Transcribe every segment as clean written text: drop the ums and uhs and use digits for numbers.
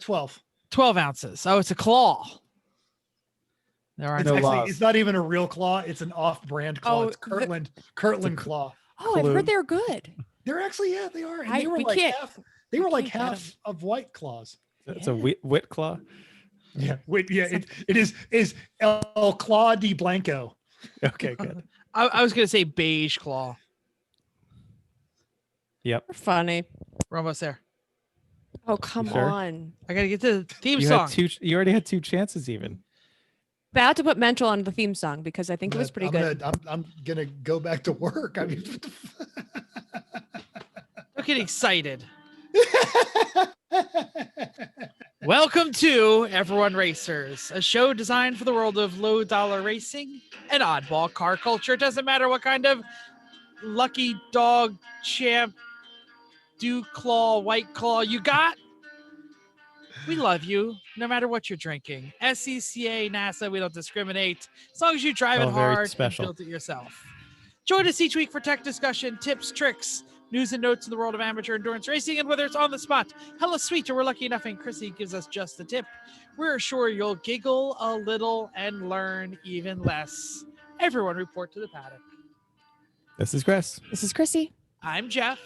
12. 12 ounces. Oh, it's a claw. There are It's, no actually, laws. it's not even a real claw. It's an off-brand claw. Oh, It's Kirtland claw. Oh, I've heard they're good. They're actually, yeah, they are. And they were we like can't- half. They were like can't get half of White Claws. It's a wit claw. Yeah, wait, yeah. It is El Claw de Blanco. Okay, good. I was going to say beige claw. Yep. They're funny. We're almost there. Oh, come sure? on. I got to get to the theme You song. had you already had 2 chances even. About to put Mental on the theme song because I think it was pretty good. I'm gonna go back to work. I mean, what Don't get excited. the Welcome to Everyone Racers, a show designed for the world of low dollar racing and oddball car culture. It doesn't matter what kind of lucky dog, champ, dew claw, white claw you got. We love you no matter what you're drinking. SCCA, NASA, we don't discriminate. As long as you drive it very hard and special. build it yourself. Join us each week for tech discussion, tips, tricks, news and notes in the world of amateur endurance racing, and whether it's on the spot, hella sweet, or we're lucky enough and Chrissy gives us just the tip, we're sure you'll giggle a little and learn even less. Everyone report to the paddock. This is Chris. This is Chrissy. I'm Jeff.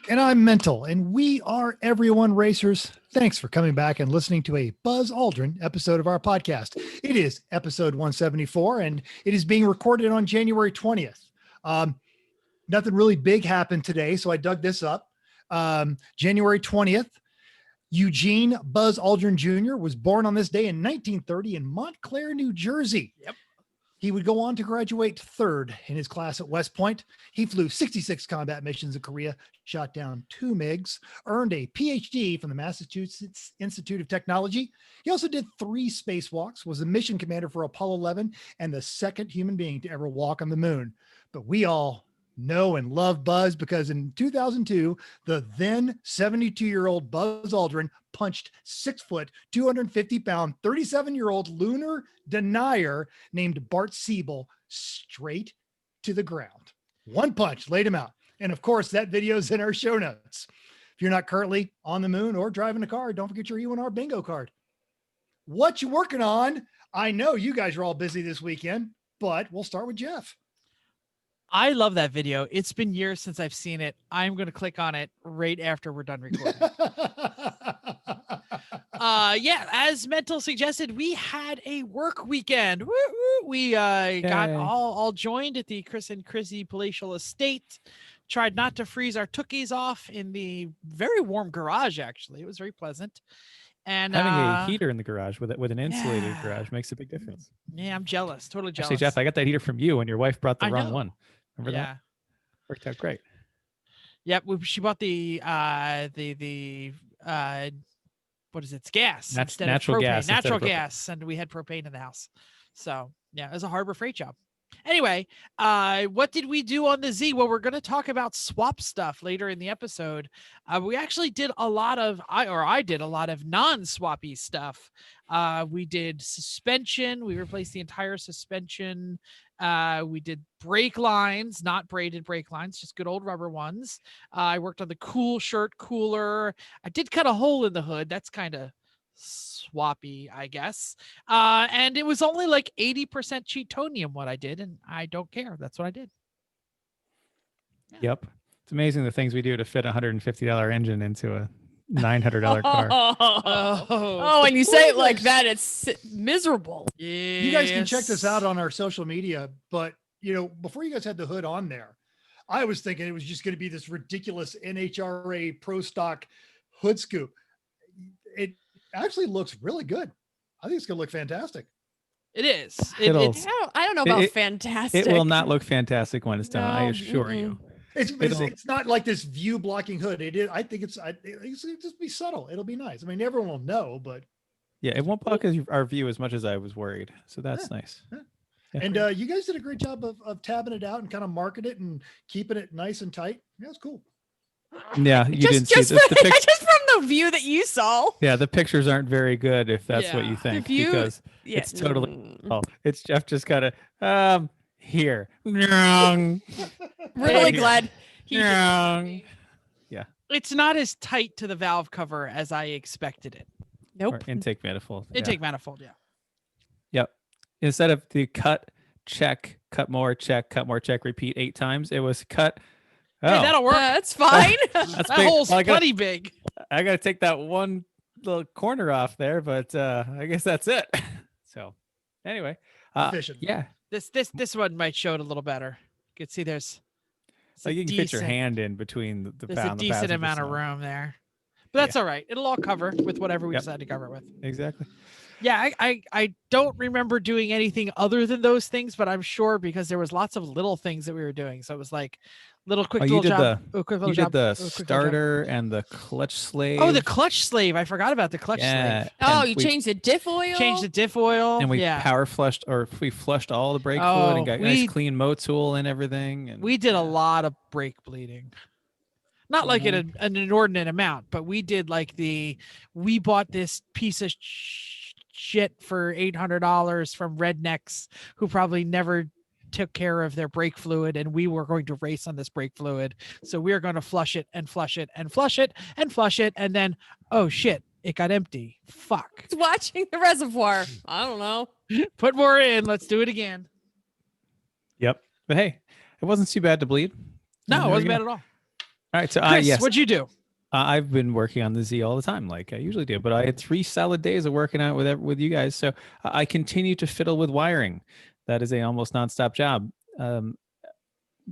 And I'm Mental, and we are Everyone Racers. Thanks for coming back and listening to a Buzz Aldrin episode of our podcast. It is episode 174, and it is being recorded on January 20th. Nothing really big happened today, so I dug this up. January 20th, Eugene Buzz Aldrin Jr. was born on this day in 1930 in Montclair, New Jersey. Yep. He would go on to graduate third in his class at West Point. He flew 66 combat missions in Korea, shot down 2 MiGs, earned a PhD from the Massachusetts Institute of Technology. He also did 3 spacewalks, was the mission commander for Apollo 11, and the second human being to ever walk on the moon. But we all know and love Buzz because in 2002, the then 72-year-old Buzz Aldrin punched 6 foot, 250-pound, 37-year-old lunar denier named Bart Siebel straight to the ground. One punch laid him out. And of course, that video is in our show notes. If you're not currently on the moon or driving a car, don't forget your E1R bingo card. What you working on? I know you guys are all busy this weekend, but we'll start with Jeff. I love that video. It's been years since I've seen it. I'm going to click on it right after we're done recording. Yeah, as Mental suggested, we had a work weekend. Woo, woo. We got all joined at the Chris and Chrissy palatial estate. Tried not to freeze our tookies off in the very warm garage, actually. It was very pleasant. And Having a heater in the garage with an insulated yeah. garage makes a big difference. Yeah, I'm jealous. Totally jealous. Actually, Jeff, I got that heater from you when your wife brought the I wrong know. one. Remember Yeah. that? Worked out great. Yep. She bought the what is it? It's gas instead natural of propane. gas instead of Natural propane. gas, and we had propane in the house. So yeah, it was a Harbor Freight job. Anyway, what did we do on the Z? Well, we're going to talk about swap stuff later in the episode. We actually did a lot of, I did a lot of non-swappy stuff. We did suspension. We replaced the entire suspension. We did brake lines, not braided brake lines, just good old rubber ones. I worked on the cool shirt cooler. I did cut a hole in the hood. That's kind of swappy, I guess. And it was only like 80% Cheatonium what I did, and I don't care. That's what I did. Yeah. Yep. It's amazing the things we do to fit a $150 engine into a $900 car. Oh, and you say it like that, it's miserable. Yes. You guys can check this out on our social media, but before you guys had the hood on there, I was thinking it was just going to be this ridiculous NHRA Pro Stock hood scoop. It actually looks really good. I think it's going to look fantastic. It is. It'll- I don't know about fantastic. It will not look fantastic when it's done. I No, assure you. It's not like this view blocking hood. I think it'll just be subtle. It'll be nice. I mean, everyone will know, but Yeah, it won't block our view as much as I was worried. So that's nice. Yeah. Yeah. And you guys did a great job of tabbing it out and kind of marking it and keeping it nice and tight. Yeah, it's cool. Yeah, you didn't see just this. The just from the view that you saw. Yeah, the pictures aren't very good if that's what Yeah. you think, view- because Yeah, it's totally it's Jeff just gotta here. really Hey. glad he Yeah. It's not as tight to the valve cover as I expected it. Nope. Or intake manifold. Intake manifold, yeah. Yep. Instead of the cut, check, cut more, check, repeat 8 times, it was cut. Oh, Hey, that'll work. That's fine. that's That big. hole's Well, I plenty big. got to take that one little corner off there, but I guess that's it. So, anyway, Efficient. yeah, This one might show it a little better. You can see there's like you can fit your hand in between the there's a the decent passenger amount of side. room there. But that's all right. It'll all cover with whatever we Yep. decide to cover it with. Exactly. Yeah, I don't remember doing anything other than those things, but I'm sure because there was lots of little things that we were doing. So it was like little quick Oh, little you did job. quick You little did job. the quick little job. starter and the clutch slave. Oh, the clutch slave. I forgot about the clutch yeah. slave. Oh, and you we- changed the diff oil? Changed the diff oil. And we yeah. power flushed, or we flushed all the brake fluid Oh, and got we- nice clean Motul and everything. And We did a lot of brake bleeding. Not like an inordinate amount, but we did like we bought this piece of shit for $800 from rednecks who probably never took care of their brake fluid, and we were going to race on this brake fluid. So we were going to flush it and flush it and flush it and flush it. And then, oh shit, it got empty. Fuck. It's watching the reservoir. I don't know. Put more in. Let's do it again. Yep. But hey, it wasn't too bad to bleed. No, And it there wasn't we bad go. at all. All right. So Chris, yes, what'd you do? I've been working on the Z all the time, like I usually do. But I had 3 solid days of working out with you guys, so I continue to fiddle with wiring. That is a almost nonstop job.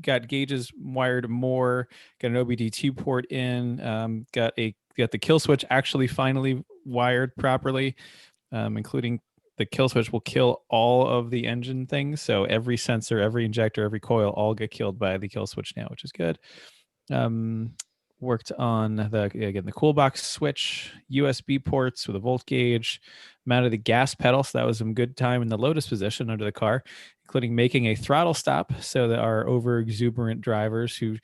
Got gauges wired more. Got an OBD2 port in. Got the kill switch actually finally wired properly, including the kill switch will kill all of the engine things. So every sensor, every injector, every coil all get killed by the kill switch now, which is good. Worked on the cool box switch, USB ports with a volt gauge, mounted the gas pedal. So that was some good time in the Lotus position under the car, including making a throttle stop so that our over exuberant drivers who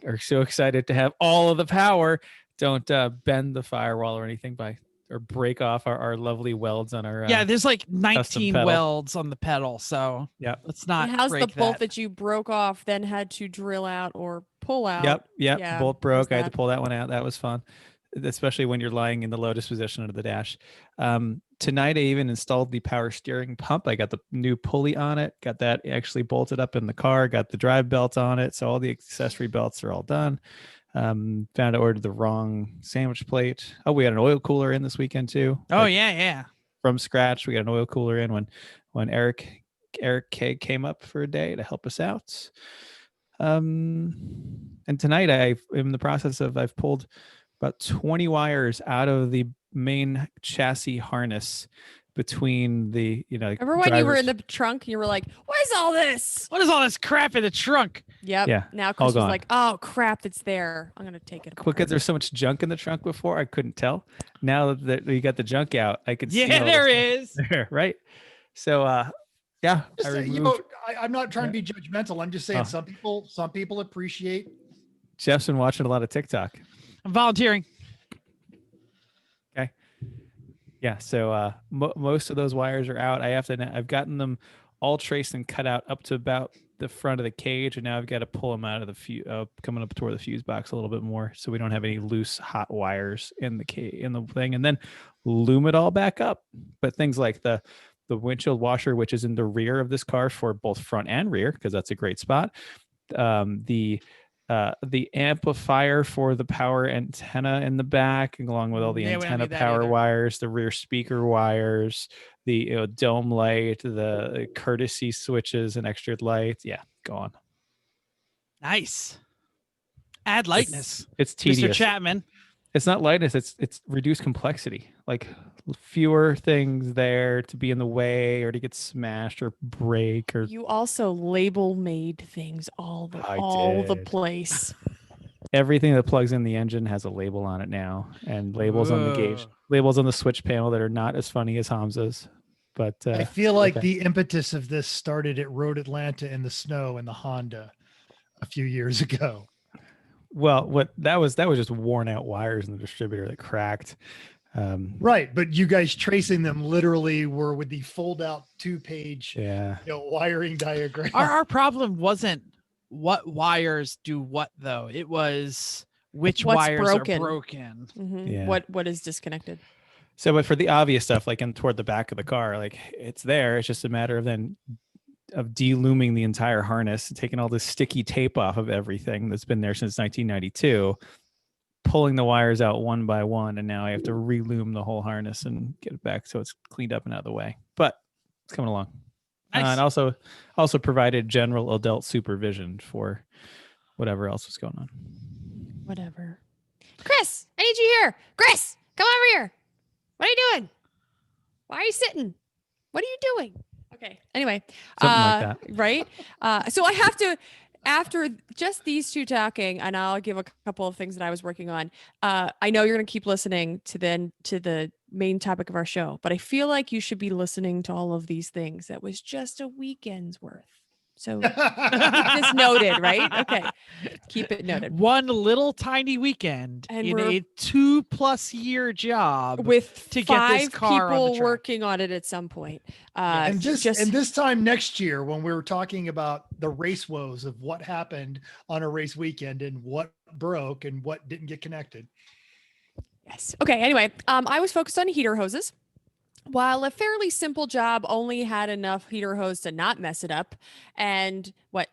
are so excited to have all of the power don't bend the firewall or anything or break off our lovely welds on our Yeah, there's like 19 pedal. welds on the pedal. So Yep. let's not. And how's the break bolt that. that you broke off then had to drill out or pull out? Yep. Yeah, Bolt broke. I had to that? pull that one out. That was fun, especially when you're lying in the Lotus position under the dash. Tonight, I even installed the power steering pump. I got the new pulley on it. Got that actually bolted up in the car. Got the drive belt on it. So all the accessory belts are all done. Found I ordered the wrong sandwich plate. Oh, we had an oil cooler in this weekend too. Oh, Like, yeah. from scratch. We got an oil cooler in when Eric K came up for a day to help us out. And tonight I've pulled about 20 wires out of the main chassis harness between the Remember when you were in drivers. the trunk and you were like, what is all this? What is all this crap in the trunk? Yep. Yeah, Now all Chris was gone. like, oh crap, it's there. I'm gonna take it apart. Because there's so much junk in the trunk before I couldn't tell. Now that we got the junk out, I could see Yeah, all there this is. there, right? So yeah, Just, I removed. you know, I'm not trying to be judgmental. I'm just saying Oh. some people appreciate. Jeff's been watching a lot of TikTok. I'm volunteering. Yeah, so most of those wires are out. I've gotten them all traced and cut out up to about the front of the cage, and now I've got to pull them out of the coming up toward the fuse box a little bit more, so we don't have any loose hot wires in the thing, and then loom it all back up. But things like the windshield washer, which is in the rear of this car for both front and rear, because that's a great spot. The amplifier for the power antenna in the back, along with all the Yeah, we don't antenna need that power either. wires, the rear speaker wires, the dome light, the courtesy switches and extra lights. Yeah, go on. Nice. Add lightness, It's Mr. tedious. Chapman. It's not lightness. It's reduced complexity. Like fewer things there to be in the way or to get smashed or break or. You also label made things all the did. place. Everything that plugs in the engine has a label on it now, and labels on the gauge, Ugh. labels on the switch panel that are not as funny as Hamza's. But I feel like okay. the impetus of this started at Road Atlanta in the snow in the Honda a few years ago. Well, that was just worn out wires in the distributor that cracked. Right, but you guys tracing them literally were with the fold-out 2-page Yeah. wiring diagram. Our problem wasn't what wires do what, though. It was which What's wires broken. are broken. Mhm. Yeah. What is disconnected? So, but for the obvious stuff, like in toward the back of the car, like it's there. It's just a matter of then of delooming the entire harness, taking all this sticky tape off of everything that's been there since 1992, pulling the wires out one by one, and now I have to reloom the whole harness and get it back so it's cleaned up and out of the way. But it's coming along. Nice. And also provided general adult supervision for whatever else was going on. Whatever. Chris, I need you here. Chris, come over here. What are you doing? Why are you sitting? What are you doing? Okay. Anyway, Something like that. Right? So I have to, after just these two talking, and I'll give a couple of things that I was working on. I know you're going to keep listening to the main topic of our show, but I feel like you should be listening to all of these things. That was just a weekend's worth. So keep this noted, right? Okay. Keep it noted. One little tiny weekend And in we're- a 2+ year job With to get this 5 car on the people track. working on it at some point. And this time next year, when we were talking about the race woes of what happened on a race weekend and what broke and what didn't get connected. Yes. Okay. Anyway, I was focused on heater hoses. While a fairly simple job only had enough heater hose to not mess it up, and what?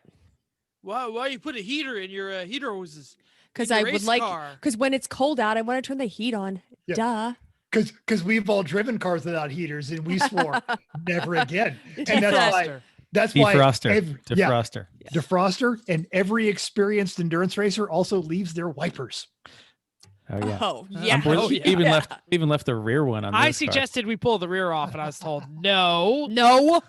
Why you put a heater in your heater hoses? Because I would like, because when it's cold out, I want to turn the heat on. Yeah. Duh. Because we've all driven cars without heaters and we swore never again. And that's why Defroster. Defroster. defroster, and every experienced endurance racer also leaves their wipers. Oh yeah. Oh yeah. Even left the rear one on. I this car. suggested we pull the rear off, and I was told no. No.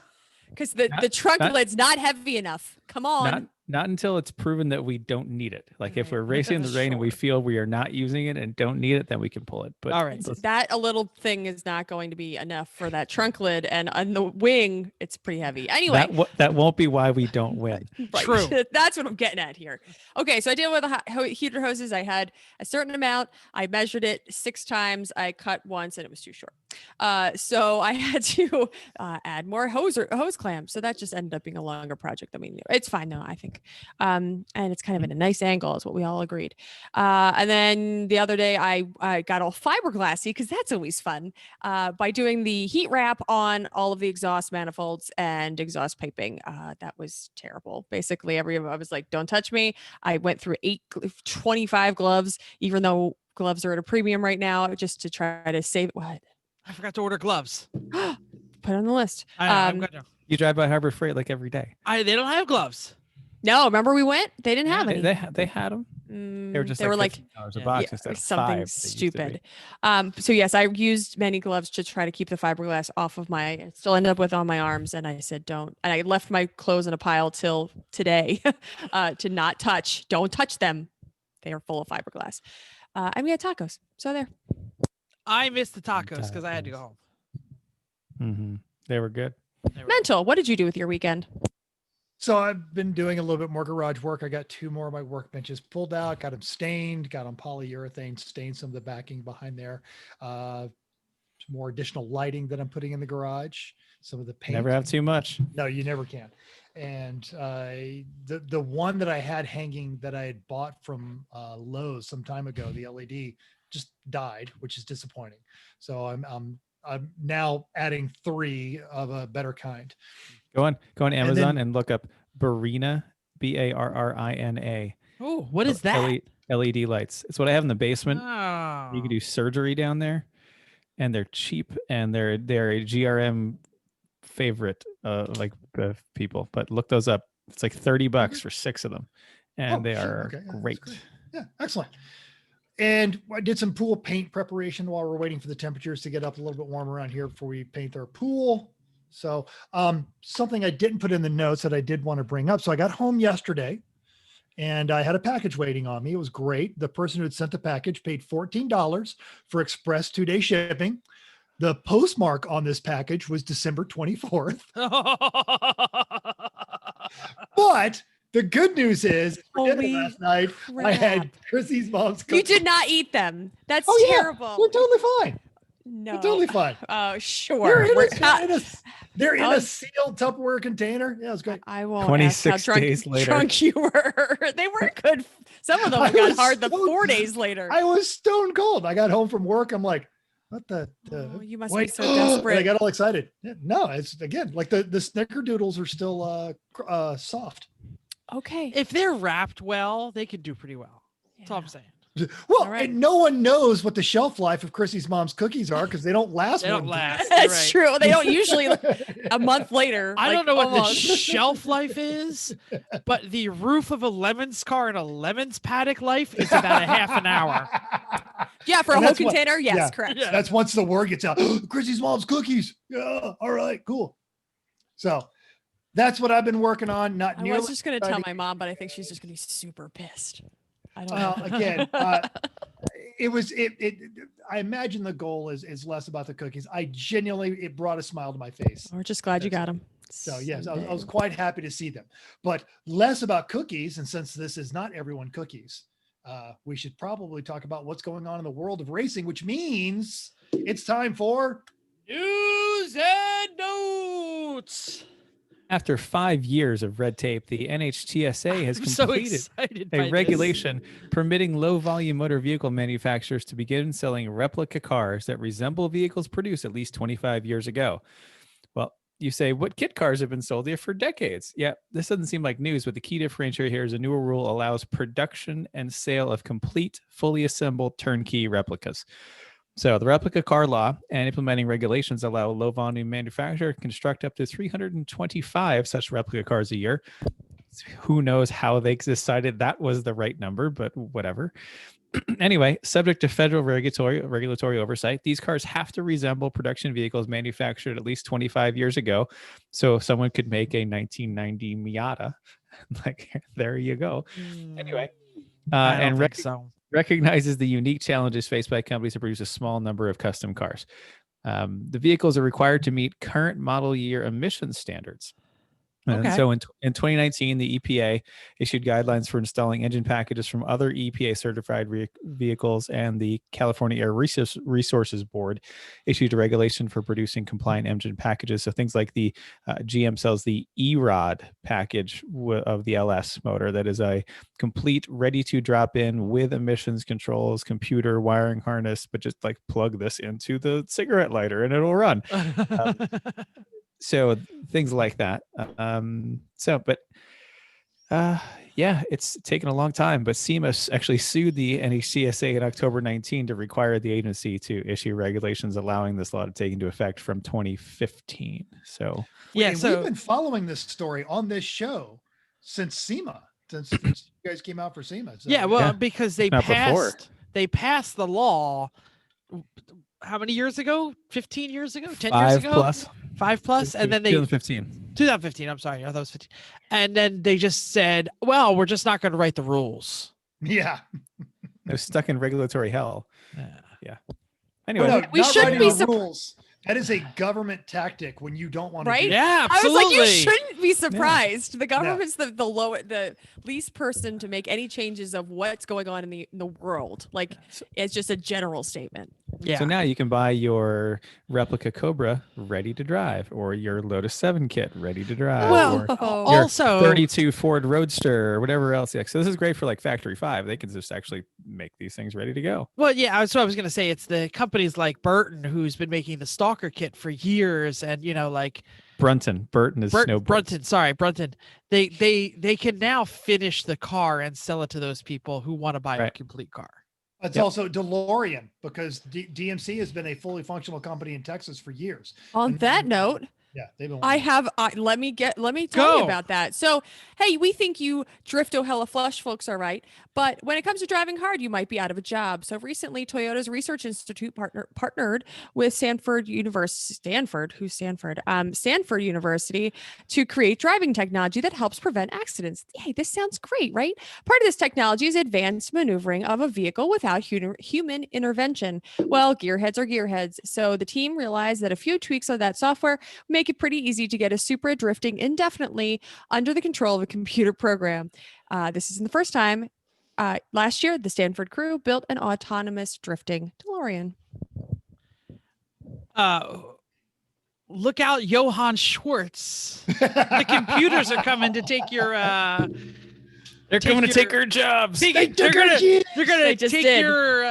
Because the trunk not- lid's not heavy enough. Come on. Not until it's proven that we don't need it. Like if we're racing in the rain and we feel we are not using it and don't need it, then we can pull it. But All right. That a little thing is not going to be enough for that trunk lid, and on the wing, it's pretty heavy. Anyway, that won't be why we don't win. right. True. That's what I'm getting at here. Okay, so I did with the heater hoses. I had a certain amount. I measured it 6 times. I cut once, and it was too short. So I had to add more hose clamps. So that just ended up being a longer project. I mean, it's fine though, I think. And it's kind of in a nice angle, is what we all agreed. And then the other day, I got all fiberglassy, because that's always fun, by doing the heat wrap on all of the exhaust manifolds and exhaust piping. That was terrible. Basically, I was like, don't touch me. I went through 25 gloves, even though gloves are at a premium right now, just to try to save it. What? I forgot to order gloves. Put it on the list. I'm gonna. You drive by Harbor Freight like every day. They don't have gloves. No, remember we went? They didn't have any. They had them. They were just like $15 a box instead of something $5 stupid. So yes, I used many gloves to try to keep the fiberglass off of I still ended up with on my arms, and I said don't. And I left my clothes in a pile till today to not touch. Don't touch them. They are full of fiberglass. And we had tacos. So there. I missed the tacos because I had to go home. Mm-hmm. They were good. Mental, what did you do with your weekend? So I've been doing a little bit more garage work. I got 2 more of my workbenches pulled out, got them stained, got them polyurethane, stained some of the backing behind there. Some more additional lighting that I'm putting in the garage. Some of the paint. Never have too much. No, you never can. And the one that I had hanging that I had bought from Lowe's some time ago, the LED, just died, which is disappointing. So I'm now adding 3 of a better kind. Go on Amazon and look up Barrina, Barrina. Oh, what is that? LED lights. It's what I have in the basement. Oh. You can do surgery down there, and they're cheap, and they're a GRM favorite people. But look those up. It's like $30 for 6 of them, and they are great. Yeah, excellent. And I did some pool paint preparation while we're waiting for the temperatures to get up a little bit warmer around here before we paint our pool. So something I didn't put in the notes that I did want to bring up. So I got home yesterday and I had a package waiting on me. It was great. The person who had sent the package paid $14 for express 2-day shipping. The postmark on this package was December 24th. But the good news is, for dinner last night, I had Chrissy's mom's cookies. You did not eat them. That's terrible. We're totally fine. No. They're totally fine. Oh, sure. They're in How a is- sealed Tupperware container. Yeah, it's great. I won't 26 ask how drunk, days later. drunk you were. They weren't good. Some of them I got was hard the so- 4 days later. I was stone cold. I got home from work. I'm like, what the? Oh, you must wait, be so and I desperate. got all excited. Yeah, no, it's again like the snickerdoodles are still soft. Okay. If they're wrapped well, they could do pretty well. That's all I'm saying. Well, All right. and no one knows what the shelf life of Chrissy's mom's cookies are because they don't last. They don't more than last. That's You're right. true. They don't usually a month later. I like, don't know what almost. the shelf life is, but the roof of a Lemons car and a Lemons paddock life is about a half an hour. Yeah, for a And whole that's what- container. Yes, yeah. correct. Yeah. That's once the word gets out. Chrissy's mom's cookies. Yeah. All right. Cool. So that's what I've been working on. Not I nearly. was just going to tell exciting. my mom, but I think she's just going to be super pissed. I don't Well, know. again, I imagine the goal is less about the cookies. I genuinely, it brought a smile to my face. We're just glad you got them. So yes, I was quite happy to see them, but less about cookies. And since this is not everyone cookies, we should probably talk about what's going on in the world of racing, which means it's time for News and notes. After 5 years of red tape, the NHTSA has I'm so completed excited by a this. regulation permitting low-volume motor vehicle manufacturers to begin selling replica cars that resemble vehicles produced at least 25 years ago. Well, you say, what kit cars have been sold here for decades? Yeah, this doesn't seem like news, but the key differentiator here is a newer rule allows production and sale of complete, fully assembled turnkey replicas. So the replica car law and implementing regulations allow low volume manufacturer to construct up to 325 such replica cars a year. Who knows how they decided that was the right number, but whatever. Anyway, subject to federal regulatory oversight, these cars have to resemble production vehicles manufactured at least 25 years ago. So someone could make a 1990 Miata. Like, there you go. Anyway, I don't and think so. recognizes the unique challenges faced by companies to produce a small number of custom cars. The vehicles are required to meet current model year emissions standards. And Okay. so in 2019, the EPA issued guidelines for installing engine packages from other EPA certified vehicles, and the California Air Resources Board issued a regulation for producing compliant engine packages. So things like the GM sells the E1R package of the LS motor that is a complete ready to drop in with emissions controls, computer, wiring harness, but just like plug this into the cigarette lighter and it'll run. So things like that. Yeah, it's taken a long time, but SEMA actually sued the NHTSA in October 19 to require the agency to issue regulations allowing this law to take into effect from 2015. So Yeah, and so we've been following this story on this show since SEMA, since you guys came out for SEMA. So, yeah, well, Yeah. because they Not before. passed the law. How many years ago? 15 years ago? 10 years 5 ago? plus. 5 plus, and then they 2015. 2015. I'm sorry, I thought it was 15. And then they just said, "Well, we're just not going to write the rules." yeah. They're stuck in regulatory hell. Yeah. Anyway, No, We not shouldn't writing be the rules. That is a government tactic when you don't want to Right? do Yeah, I was absolutely. like, you shouldn't be surprised. The government's the least person to make any changes of what's going on in the world. Like, it's just a general statement. Yeah. So now you can buy your replica Cobra ready to drive, or your Lotus 7 kit ready to drive, Well, or your also 32 Ford Roadster or whatever else. Yeah, so this is great for like Factory 5. They can just actually make these things ready to go. Well, yeah, that's what I was going to say. It's the companies like Burton who's been making the Stalker kit for years, and like Burton is Snowbird. Brunton. They can now finish the car and sell it to those people who want to buy a Right. complete car. It's also DeLorean because DMC has been a fully functional company in Texas for years. On And- that note, Yeah, they've been. let me tell you Go. about that. So, hey, we think you drifto hella flush folks are right, but when it comes to driving hard, you might be out of a job. So recently, Toyota's Research Institute partnered with Stanford University to create driving technology that helps prevent accidents. Hey, this sounds great, right? Part of this technology is advanced maneuvering of a vehicle without human intervention. Well, gearheads are gearheads, so the team realized that a few tweaks of that software make it pretty easy to get a Supra drifting indefinitely under the control of a computer program. This isn't the first time. Last year, the Stanford crew built an autonomous drifting DeLorean. Look out, Johann Schwartz. The computers are coming to take your They're coming to take our jobs. They took our they're They gonna just take did. your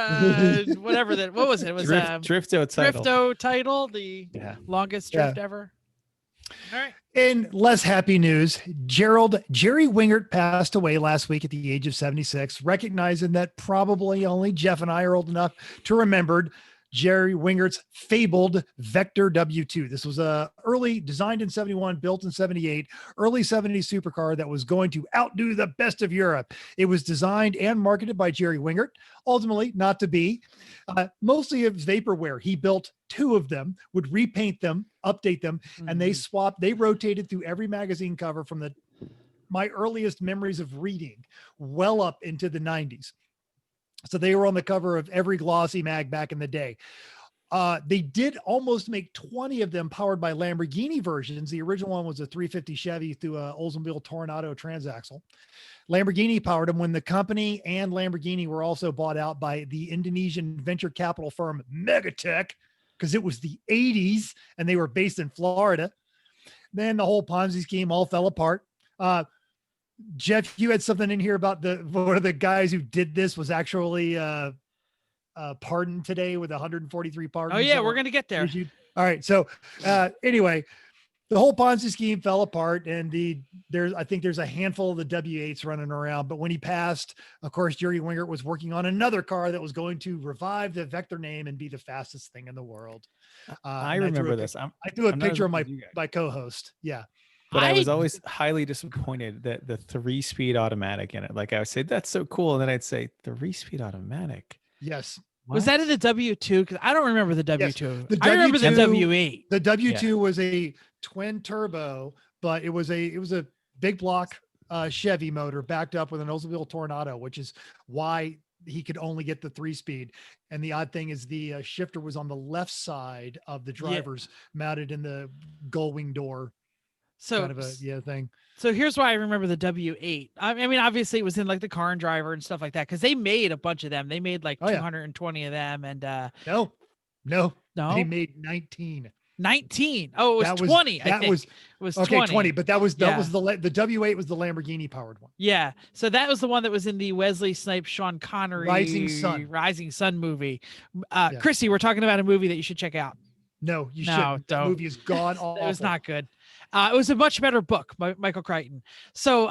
whatever that what was it? It was Drifto title. Drifto title, the Yeah. longest drift ever. All right. In less happy news, Jerry Wingert passed away last week at the age of 76, recognizing that probably only Jeff and I are old enough to remember Jerry Wingert's fabled Vector W2. This was a early designed in 71, built in 78, early 70s supercar that was going to outdo the best of Europe. It was designed and marketed by Jerry Wingert, ultimately not to be. Mostly of vaporware. He built 2 of them, would repaint them, update them, and they rotated through every magazine cover from my earliest memories of reading well up into the 90s. So they were on the cover of every glossy mag back in the day. They did almost make 20 of them powered by Lamborghini versions. The original one was a 350 Chevy through a Oldsmobile Tornado transaxle. Lamborghini powered them when the company and Lamborghini were also bought out by the Indonesian venture capital firm Megatech, because it was the 80s and they were based in Florida. Then the whole Ponzi scheme all fell apart. Jeff, you had something in here about one of the guys who did this was actually pardoned today with 143 pardons. Oh yeah, we're gonna get there. All right. So anyway, the whole Ponzi scheme fell apart, and I think there's a handful of the W8s running around. But when he passed, of course, Jerry Wingert was working on another car that was going to revive the Vector name and be the fastest thing in the world. I remember this. I threw a picture of my co-host. Yeah. But I was always highly disappointed that the 3-speed automatic in it. Like I would say, that's so cool. And then I'd say 3-speed automatic. Yes. Was that in the W2? Because I don't remember the W2. Yes. I remember the W8. The W2 was a twin turbo, but it was a big block Chevy motor backed up with an Oldsmobile Tornado, which is why he could only get the 3-speed. And the odd thing is the shifter was on the left side of the driver's, mounted in the gull wing door. So kind of a thing. So here's why I remember the W8. I mean, obviously it was in like the Car and Driver and stuff like that, because they made a bunch of them. They made like 220 of them, and no, they made 19. 19. Oh, it was 20. It was okay, 20. 20. But that was the W8 was the Lamborghini powered one. Yeah, so that was the one that was in the Wesley Snipes, Sean Connery Rising Sun movie. Chrissy, we're talking about a movie that you should check out. No, you shouldn't. The movie is gone. It was not good. It was a much better book by Michael Crichton. So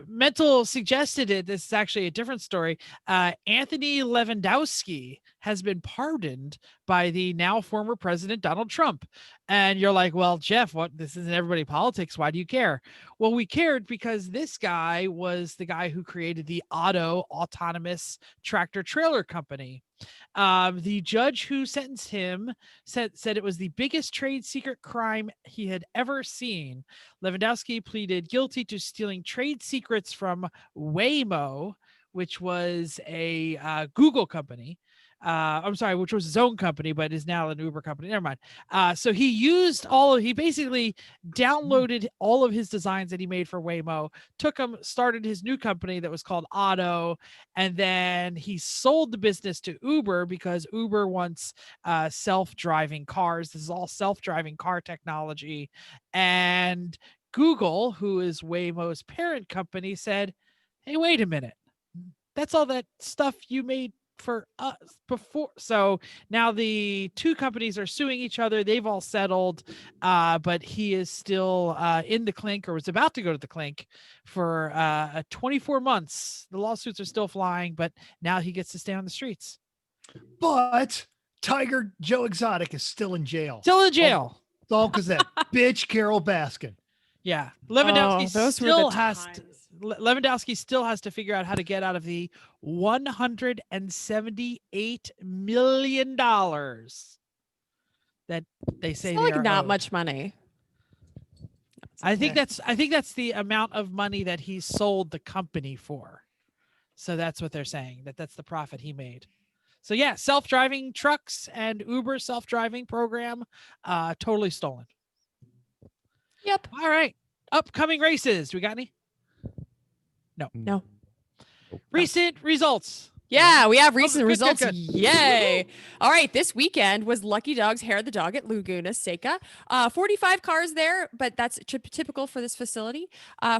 Mental suggested it. This is actually a different story. Anthony Lewandowski has been pardoned by the now former president, Donald Trump. And you're like, well, Jeff, this isn't everybody politics. Why do you care? Well, we cared because this guy was the guy who created the Otto autonomous tractor trailer company. The judge who sentenced him said it was the biggest trade secret crime he had ever seen. Lewandowski pleaded guilty to stealing trade secrets from Waymo, which was a Google company. Which was his own company, but is now an Uber company. Never mind. So he basically downloaded all of his designs that he made for Waymo, took them, started his new company that was called Otto, and then he sold the business to Uber because Uber wants self-driving cars. This is all self-driving car technology. And Google, who is Waymo's parent company, said, hey, wait a minute. That's all that stuff you made for us before. So now the two companies are suing each other. They've all settled, but he is still in the clink, or was about to go to the clink for 24 months. The lawsuits are still flying, but now he gets to stay on the streets. But Tiger Joe Exotic is still in jail. It's all because that bitch Carol Baskin. Yeah, Lewandowski Lewandowski still has to figure out how to get out of the $178 million that they say. It's not much money. I think that's the amount of money that he sold the company for. So that's what they're saying, that's the profit he made. So yeah, self-driving trucks and Uber self-driving program, totally stolen. Yep. All right. Upcoming races. Do we got any? No. No. Recent results. Yeah, we have recent good, results. good. Yay. All right. This weekend was Lucky Dog's Hair of the Dog at Laguna Seca. 45 cars there, but that's typical for this facility.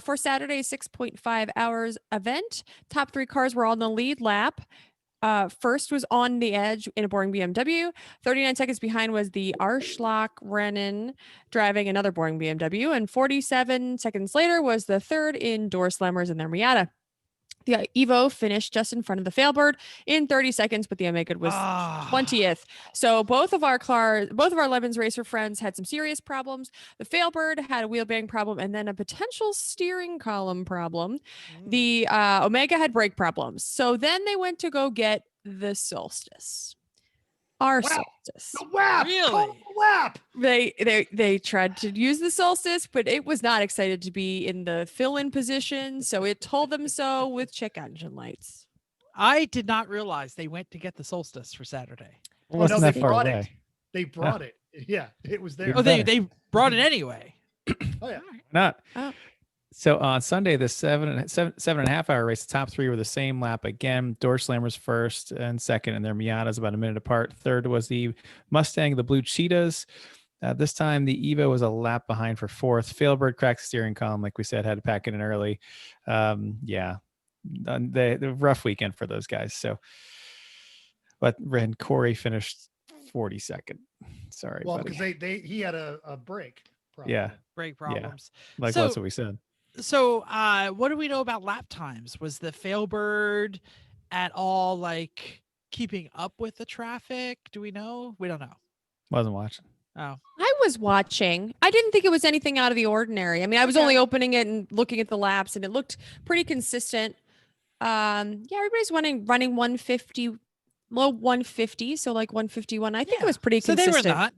For Saturday's 6.5 hours event, top 3 cars were on the lead lap. First was On the Edge in a boring BMW. 39 seconds behind was the Arschloch Rennen driving another boring BMW. And 47 seconds later was the third in Door Slammers in their Miata. The Evo finished just in front of the Failbird in 30 seconds, but the Omega was 20th. So both of our Lemons Racer friends had some serious problems. The Failbird had a wheel bearing problem and then a potential steering column problem. The Omega had brake problems. So then they went to go get the Solstice. Our Solstice. The WAP. Really? Call it the WAP. They tried to use the Solstice, but it was not excited to be in the fill-in position, so it told them so with check engine lights. I did not realize they went to get the Solstice for Saturday. It wasn't no, that they far brought it. away. They brought it. Yeah, it was there. Oh, they brought it anyway. Oh, yeah. Not. Oh. So on Sunday, the 7.5 hour race, the top 3 were the same lap again. Door Slammers first and second, and their Miatas about a minute apart. Third was the Mustang, the Blue Cheetahs. This time, the Evo was a lap behind for fourth. Failbird cracked the steering column, like we said, had to pack it in early. The rough weekend for those guys. So, but and Corey finished 42nd. Sorry, Well, buddy. because he had a break problem. Yeah, Brake problems. like So- that's what we said. So, what do we know about lap times? Was the Failbird at all like keeping up with the traffic? Do we know? We don't know. Wasn't watching. Oh, I was watching. I didn't think it was anything out of the ordinary. I mean, I was only opening it and looking at the laps, and it looked pretty consistent. Everybody's running 150, low 150, so like 151. I think it was pretty so consistent. they were not.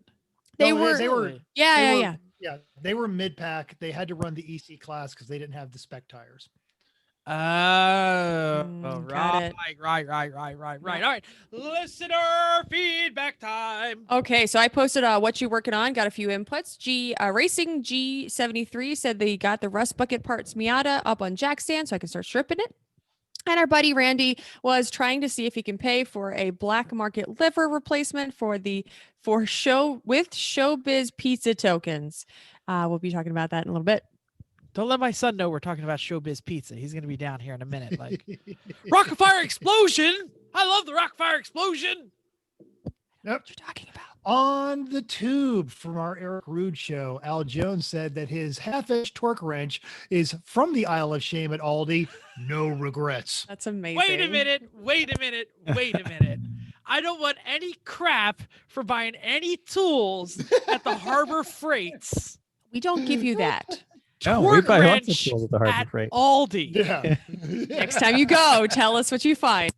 They No, were. They were. Yeah. Yeah, they were mid-pack. They had to run the EC class because they didn't have the spec tires. Oh, Got it. right. All right. Listener feedback time. Okay, so I posted what you working on. Got a few inputs. Racing G73 said they got the rust bucket parts Miata up on jack stand, so I can start stripping it. And our buddy Randy was trying to see if he can pay for a black market liver replacement for Showbiz pizza tokens. We'll be talking about that in a little bit. Don't let my son know we're talking about Showbiz Pizza. He's going to be down here in a minute. Like, Rocket Fire Explosion. I love the Rocket Fire Explosion. Yep. What you're talking about? On the tube from our Eric Rude show, Al Jones said that his half-inch torque wrench is from the Isle of Shame at Aldi. No regrets. That's amazing. Wait a minute. I don't want any crap for buying any tools at the Harbor Freights. We don't give you that. No, we Torque buy lots of wrench tools at the Harbor at Freight. Aldi. Yeah. Next time you go, tell us what you find.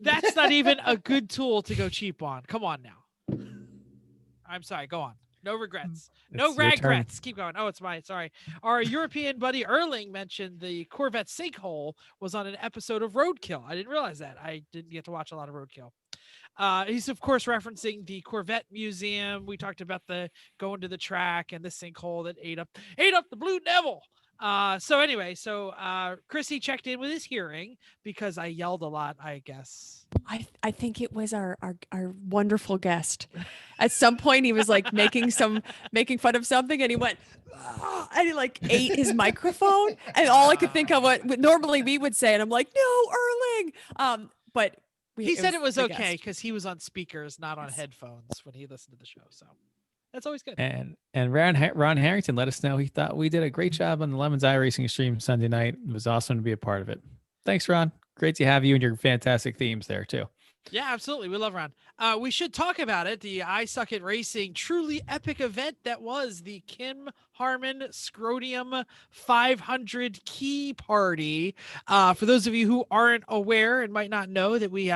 That's not even a good tool to go cheap on. Come on now. I'm sorry. Go on. No regrets. No It's your turn. regrets. Keep going. Oh, it's mine. Sorry. Our European buddy Erling mentioned the Corvette sinkhole was on an episode of Roadkill. I didn't realize that. I didn't get to watch a lot of Roadkill. He's of course referencing the Corvette Museum. We talked about the going to the track and the sinkhole that ate up the Blue Devil. So Chrissy checked in with his hearing because I yelled a lot, I guess. I think it was our wonderful guest. At some point, he was like making fun of something, and he went, "Ah," and he like ate his microphone. And all I could think of what normally we would say, and I'm like, "No, Erling." But He said it was the okay guest. because he was on speakers, not on headphones when he listened to the show. So that's always good. And Ron Harrington let us know he thought we did a great job on the Lemons iRacing stream Sunday night. It was awesome to be a part of it. Thanks, Ron. Great to have you and your fantastic themes there too. Yeah, absolutely. We love Ron. We should talk about it. The I Suck at Racing truly epic event that was the Kim Harmon Scrotium 500 key party. For those of you who aren't aware and might not know that we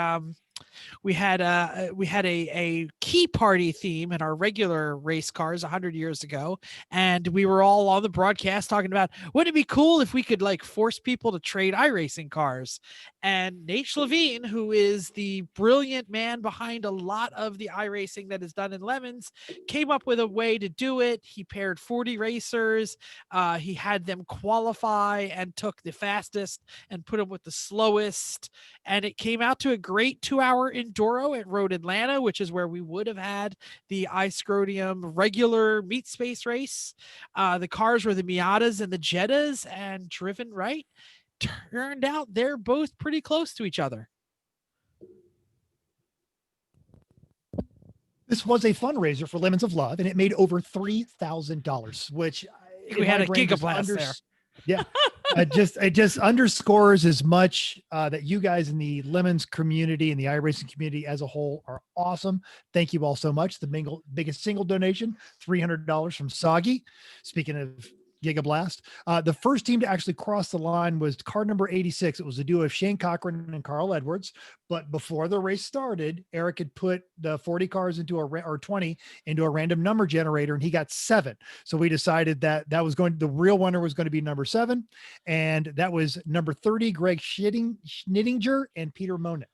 had a key party theme in our regular race cars 100 years ago, and we were all on the broadcast talking about wouldn't it be cool if we could like force people to trade iRacing cars. And Nate Levine, who is the brilliant man behind a lot of the iRacing that is done in Lemons, came up with a way to do it. He paired 40 racers. He had them qualify and took the fastest and put them with the slowest. And it came out to a great 2-hour enduro at Road Atlanta, which is where we would have had the iScrodium regular meet space race. The cars were the Miatas and the Jettas, and driven right. Turned out they're both pretty close to each other. This was a fundraiser for Lemons of Love, and it made over $3,000, which We had a gigablast there. Yeah, it just underscores as much that you guys in the Lemons community and the iRacing community as a whole are awesome. Thank you all so much. The biggest single donation, $300 from Soggy. Speaking of Gigablast, the first team to actually cross the line was car number 86. It was a duo of Shane Cochran and Carl Edwards. But before the race started, Eric had put the 40 cars into or 20 into a random number generator, and he got 7. So we decided that the real winner was going to be number 7, and that was number 30, Greg Schnittinger and Peter Monin.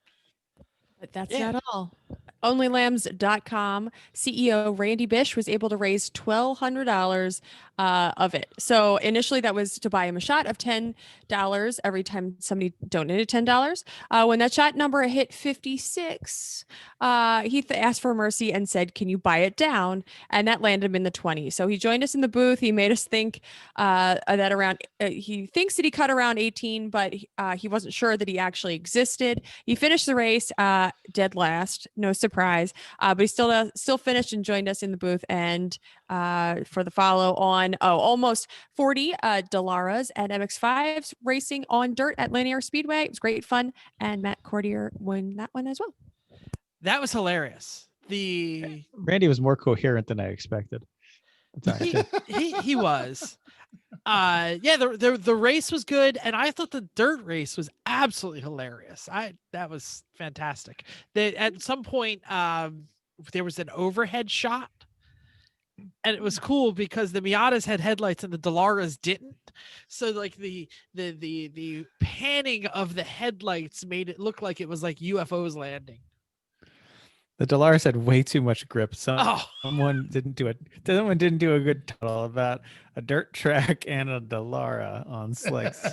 But that's not all. Onlylambs.com CEO Randy Bish was able to raise $1,200 of it. So initially that was to buy him a shot of $10 every time somebody donated $10. When that shot number hit 56, he asked for mercy and said, "Can you buy it down?" And that landed him in the 20s. So he joined us in the booth. He made us think that around, he thinks that he cut around 18, but he wasn't sure that he actually existed. He finished the race dead last, no surprise, but he still finished and joined us in the booth. And for the follow on, almost 40 Delaras and MX-5s racing on dirt at Linear Speedway. It was great fun, and Matt Cordier won that one as well. That was hilarious. Randy was more coherent than I expected. He was. The race was good, and I thought the dirt race was absolutely hilarious. That was fantastic. At some point there was an overhead shot, and it was cool because the Miatas had headlights and the Delaras didn't. So like the panning of the headlights made it look like it was like UFOs landing. The Delaras had way too much grip. Someone didn't do it. Someone didn't do a good title about a dirt track and a Delara on slicks.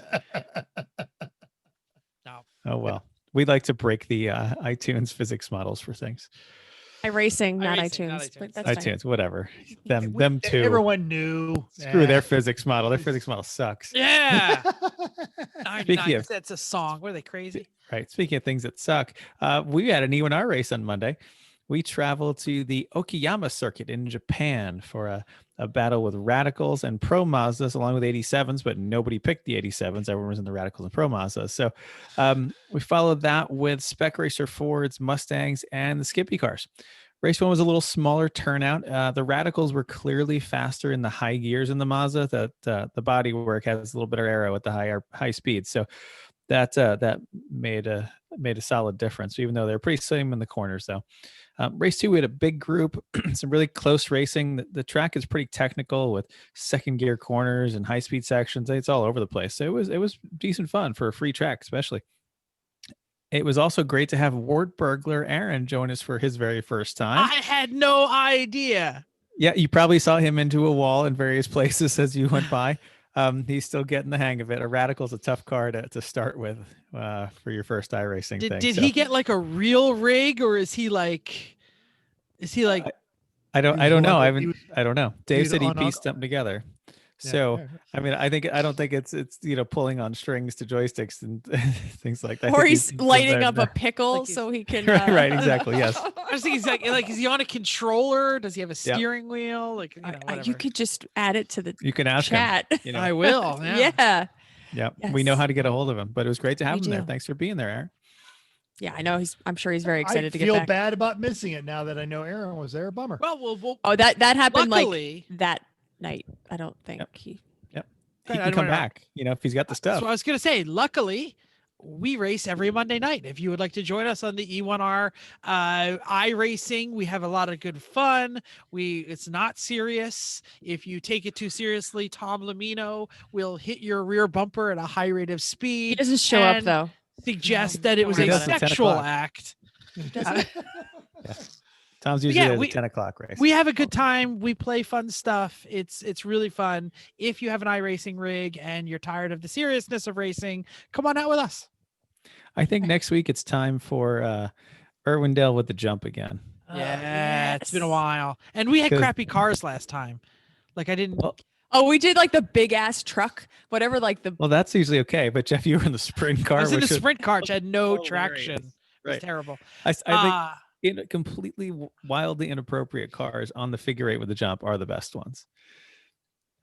No. Oh well. We like to break the iTunes physics models for things. iRacing, not iRacing, iTunes. not iTunes. But that's iTunes, fine. whatever. Them too. Everyone knew. Screw their physics model. Their physics model sucks. Yeah. Speaking of, that's a song. What are they, crazy? Right. Speaking of things that suck, we had an E1R race on Monday. We traveled to the Okayama circuit in Japan for a battle with Radicals and Pro Mazdas along with 87s, but nobody picked the 87s. Everyone was in the Radicals and Pro Mazdas. So we followed that with Spec Racer Fords, Mustangs, and the Skippy cars. Race 1 was a little smaller turnout. The Radicals were clearly faster in the high gears in the Mazda. That the body work has a little bit of aero at the high speed. So that made a solid difference, even though they're pretty same in the corners though. Race 2, we had a big group, some really close racing. The track is pretty technical with second gear corners and high speed sections. It's all over the place. So it was decent fun for a free track, especially. It was also great to have Ward Burglar Aaron join us for his very first time. I had no idea. Yeah, you probably saw him into a wall in various places as you went by. He's still getting the hang of it. A Radical's a tough car to start with for your first iRacing thing. Did he get like a real rig, or is he like? I don't know. I don't know. Dave said he pieced them together. Yeah, So yeah. I mean, I don't think it's pulling on strings to joysticks and things like that. Or he's lighting up a Like pickle he's- so he can. Right, exactly. Yes. I was thinking he's like, is he on a controller? Does he have a steering wheel? Like, whatever. You could just add it to the You can ask chat. him. You know. I will. Yeah. Yeah. Yeah. We know Yes. how to get a hold of him, but it was great to have We him there. do. Thanks for being there, Aaron. Yeah, I know. I'm sure he's very excited to I get feel back. bad about missing it now that I know Aaron was there. Bummer. Well, we'll Oh, that happened luckily, like that night. I don't think Yep. he. He I can don't come know. back, if he's got the That's stuff. what I was going to say. Luckily, we race every Monday night. If you would like to join us on the E1R iRacing, we have a lot of good fun. It's not serious. If you take it too seriously, Tom Lamino will hit your rear bumper at a high rate of He speed. doesn't show up and though. suggest that it was a It does at 10 sexual o'clock. act. Yeah. Tom's But usually yeah, there at we- the 10 o'clock race. We have a good time. We play fun stuff. It's really fun. If you have an iRacing rig and you're tired of the seriousness of racing, come on out with us. I think next week it's time for Irwindale with the jump again. Yeah, it's been a yes. while. And we had 'Cause- crappy cars last time. Like I didn't. Well, Oh, we did like the big ass truck, whatever, like the. well, that's usually okay. But Jeff, you were in the sprint car. I was in the which was sprint car, which had no hilarious. traction. It was Right. terrible. I think Ah, completely wildly inappropriate cars on the figure eight with the jump are the best ones.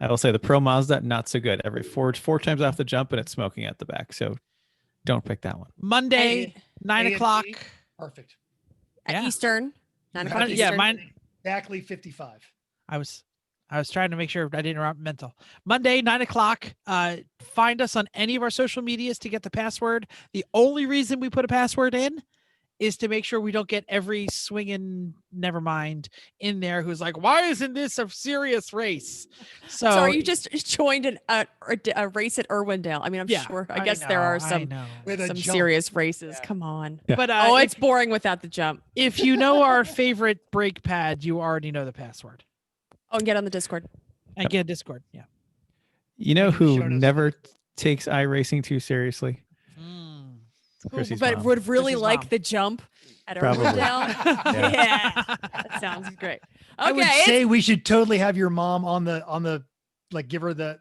I will say the Pro Mazda, not so good. Every four times off the jump and it's smoking at the back. So don't pick that one. Monday, 9 AMG. o'clock. Perfect. At Yeah. Eastern, 9 o'clock Mine- Yeah, Eastern. mine. Exactly 55. I was trying to make sure I didn't interrupt mental. Monday, 9 o'clock. Find us on any of our social medias to get the password. The only reason we put a password in is to make sure we don't get every swinging nevermind in there who's like, why isn't this a serious race? So, So you just joined a race at Irwindale. I mean, I'm yeah, sure. I guess there know, are I some know. With a jump. serious races. Yeah. Come on. Yeah. But Oh, it's if, boring without the jump. if you know our favorite brake pad, you already know the password. Oh, and get on the Discord. And get Discord. Yeah. You know You've who shown us- never takes iRacing too seriously? Chrissy's But mom. would really Chrissy's like mom. the jump at Probably. Irwindale. Yeah, that sounds great. I would Okay, say we should totally have your mom on the like give her the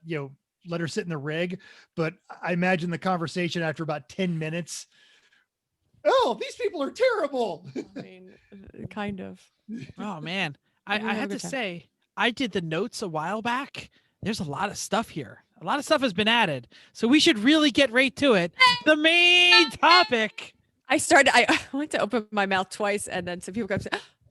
let her sit in the rig, but I imagine the conversation after about 10 minutes. Oh, these people are terrible. I mean, kind of. Oh man, We I have a had to good time. say, I did the notes a while back. There's a lot of stuff here. A lot of stuff has been added, so we should really get right to it. The main topic. I went to open my mouth twice, and then some people come.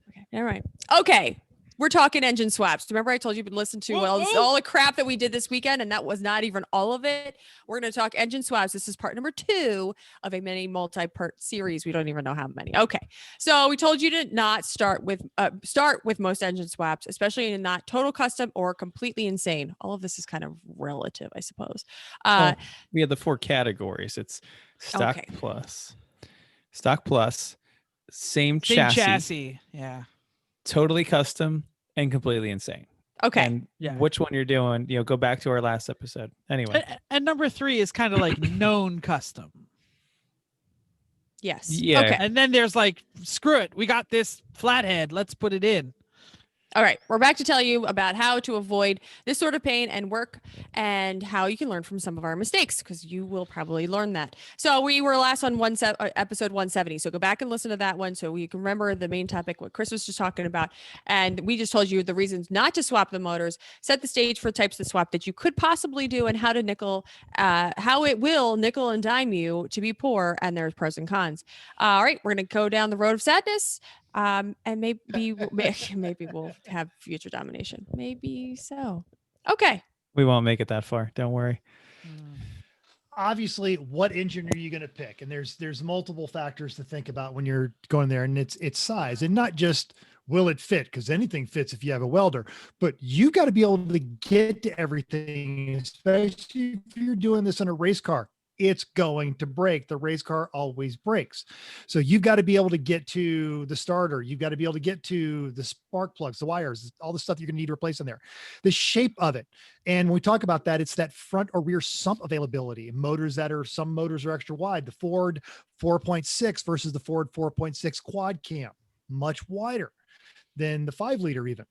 Okay, all right. Okay, we're talking engine swaps. Remember, I told you to listen to all the crap that we did this weekend, and that was not even all of it. We're going to talk engine swaps. This is part number 2 of a mini multi-part series. We don't even know how many. Okay, so we told you to not start with most engine swaps, especially in not total custom or completely insane. All of this is kind of relative, I suppose. Well, we had the 4 categories. It's stock Okay. plus, same Same chassis, chassis. Yeah. totally custom, and completely insane. Okay. And Yeah. which one you're doing, go back to our last episode. Anyway. And number 3 is kind of like known custom. Yes. Yeah. Okay. And then there's like, screw it. We got this flathead. Let's put it in. All right, we're back to tell you about how to avoid this sort of pain and work, and how you can learn from some of our mistakes, because you will probably learn that. So we were last on episode 170. So go back and listen to that one so you can remember the main topic, what Chris was just talking about. And we just told you the reasons not to swap the motors, set the stage for types of swap that you could possibly do, and how to how it will nickel and dime you to be poor, and there's pros and cons. All right, we're going to go down the road of sadness. And maybe we'll have future domination. Maybe so. Okay. We won't make it that far. Don't worry. Obviously, what engine are you going to pick? And there's multiple factors to think about when you're going there, and it's size, and not just will it fit, because anything fits if you have a welder, but you got to be able to get to everything, especially if you're doing this in a race car. It's going to break. The race car always breaks. So you've got to be able to get to the starter. You've got to be able to get to the spark plugs, the wires, all the stuff you're going to need to replace in there, the shape of it. And when we talk about that, it's that front or rear sump availability. Some motors are extra wide. The Ford 4.6 versus the Ford 4.6 quad cam, much wider than the 5-liter even.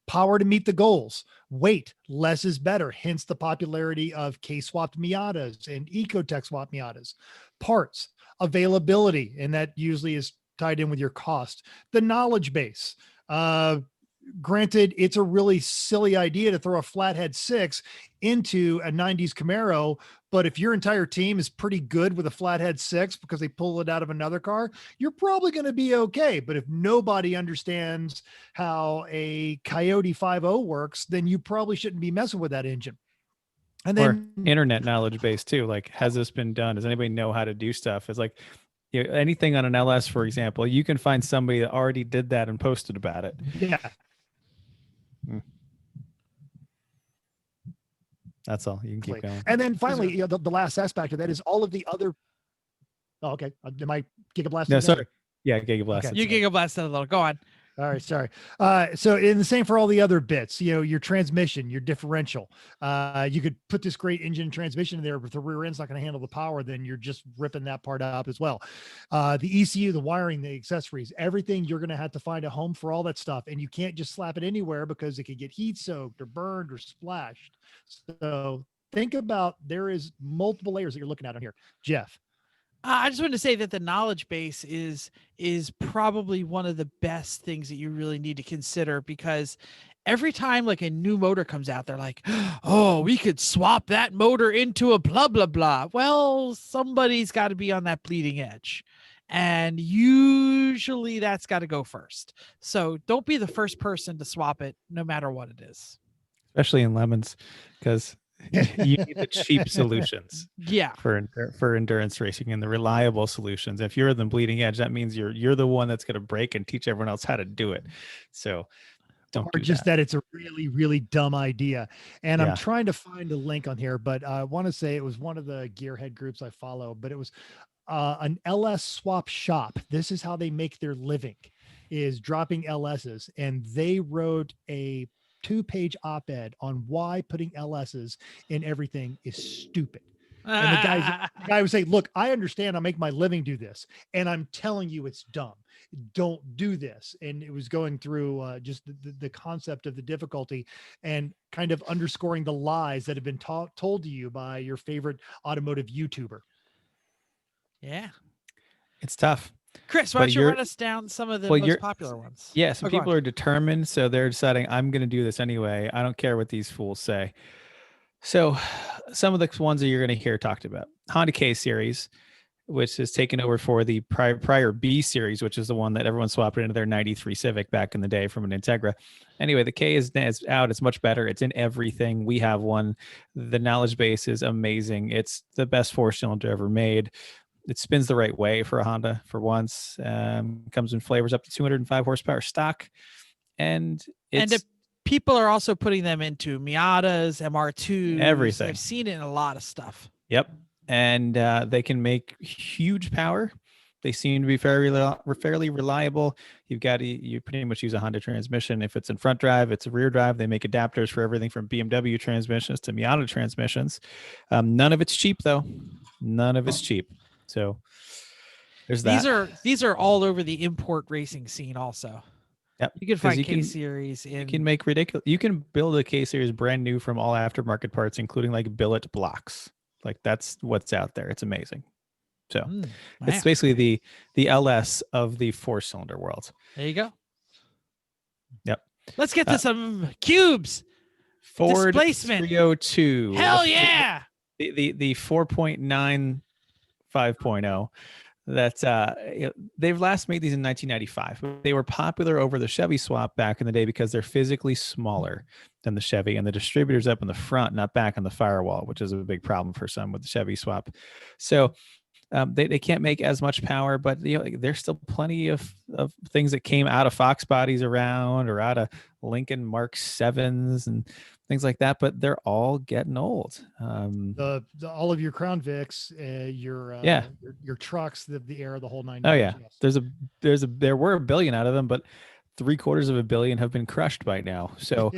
Power to meet the goals. Weight, less is better. Hence the popularity of K-swapped Miatas and Ecotech swapped Miatas. Parts, availability, and that usually is tied in with your cost. The knowledge base. Granted, it's a really silly idea to throw a flathead 6 into a 90s Camaro, but if your entire team is pretty good with a flathead 6 because they pull it out of another car, you're probably going to be okay. But if nobody understands how a Coyote 5.0 works, then you probably shouldn't be messing with that engine. And Or then internet knowledge base too. Like, has this been done? Does anybody know how to do stuff? It's like, anything on an LS, for example, you can find somebody that already did that and posted about it. yeah, That's all. You can keep going. and then finally, the last aspect of that is all of the other Oh, okay. Am I gigablasting? No, again? sorry. Yeah, Gigablast. Okay. You gigablast it a little. Go on. All right, sorry. So in the same for all the other bits, your transmission, your differential, you could put this great engine transmission in there, but the rear end's not going to handle the power. Then you're just ripping that part out as well. The ECU, the wiring, the accessories, everything you're going to have to find a home for all that stuff. And you can't just slap it anywhere because it could get heat soaked or burned or splashed. So think about, there is multiple layers that you're looking at on here. Jeff. I just wanted to say that the knowledge base is probably one of the best things that you really need to consider, because every time like a new motor comes out, they're like, oh, we could swap that motor into a blah, blah, blah. Well, somebody's got to be on that bleeding edge. And usually that's got to go first. So don't be the first person to swap it, no matter what it is. Especially in lemons, because you need the cheap solutions. Yeah. For endurance racing, and the reliable solutions. If you're the bleeding edge, that means you're the one that's going to break and teach everyone else how to do it. So don't or do just that. it's a really, really dumb idea. And Yeah. I'm trying to find a link on here, but I want to say it was one of the gearhead groups I follow, but it was an LS swap shop. This is how they make their living, is dropping LSs. And they wrote a 2-page op-ed on why putting LSs in everything is stupid. And the guy would say, look, I understand I make my living do this, and I'm telling you it's dumb. Don't do this. And it was going through just the concept of the difficulty and kind of underscoring the lies that have been told to you by your favorite automotive YouTuber. Yeah. It's tough. Chris, why don't you run us down some of the most popular ones? Yeah, some people are determined, so they're deciding, I'm going to do this anyway. I don't care what these fools say. So some of the ones that you're going to hear talked about. Honda K series, which is taken over for the prior B series, which is the one that everyone swapped into their 93 Civic back in the day from an Integra. Anyway, the K is out. It's much better. It's in everything. We have one. The knowledge base is amazing. It's the best 4-cylinder ever made. It spins the right way for a Honda for once. Comes in flavors up to 205 horsepower stock. And people are also putting them into Miatas, MR2s. Everything. I've seen it in a lot of stuff. Yep. And they can make huge power. They seem to be fairly reliable. You pretty much use a Honda transmission. If it's in front drive, it's a rear drive. They make adapters for everything from BMW transmissions to Miata transmissions. None of it's cheap, though. None of it's cheap. So there's that. These are all over the import racing scene also. Yep. You can find K series in. You can make ridiculous. You can build a K series brand new from all aftermarket parts, including like billet blocks. Like that's what's out there. It's amazing. So it's basically the LS of the 4-cylinder world. There you go. Yep. Let's get to some cubes. Ford Displacement. 302. Hell yeah. The 4.9 5.0. That's they've last made these in 1995. They were popular over the Chevy swap back in the day because they're physically smaller than the Chevy, and the distributor's up in the front, not back on the firewall, which is a big problem for some with the Chevy swap. So they can't make as much power, but there's still plenty of things that came out of Fox bodies around, or out of Lincoln Mark 7s and things like that, but they're all getting old. All of your Crown Vics, your trucks, the Air, the whole 9. Oh yeah, yes. There were 1 billion out of them, but 750 million have been crushed by now. So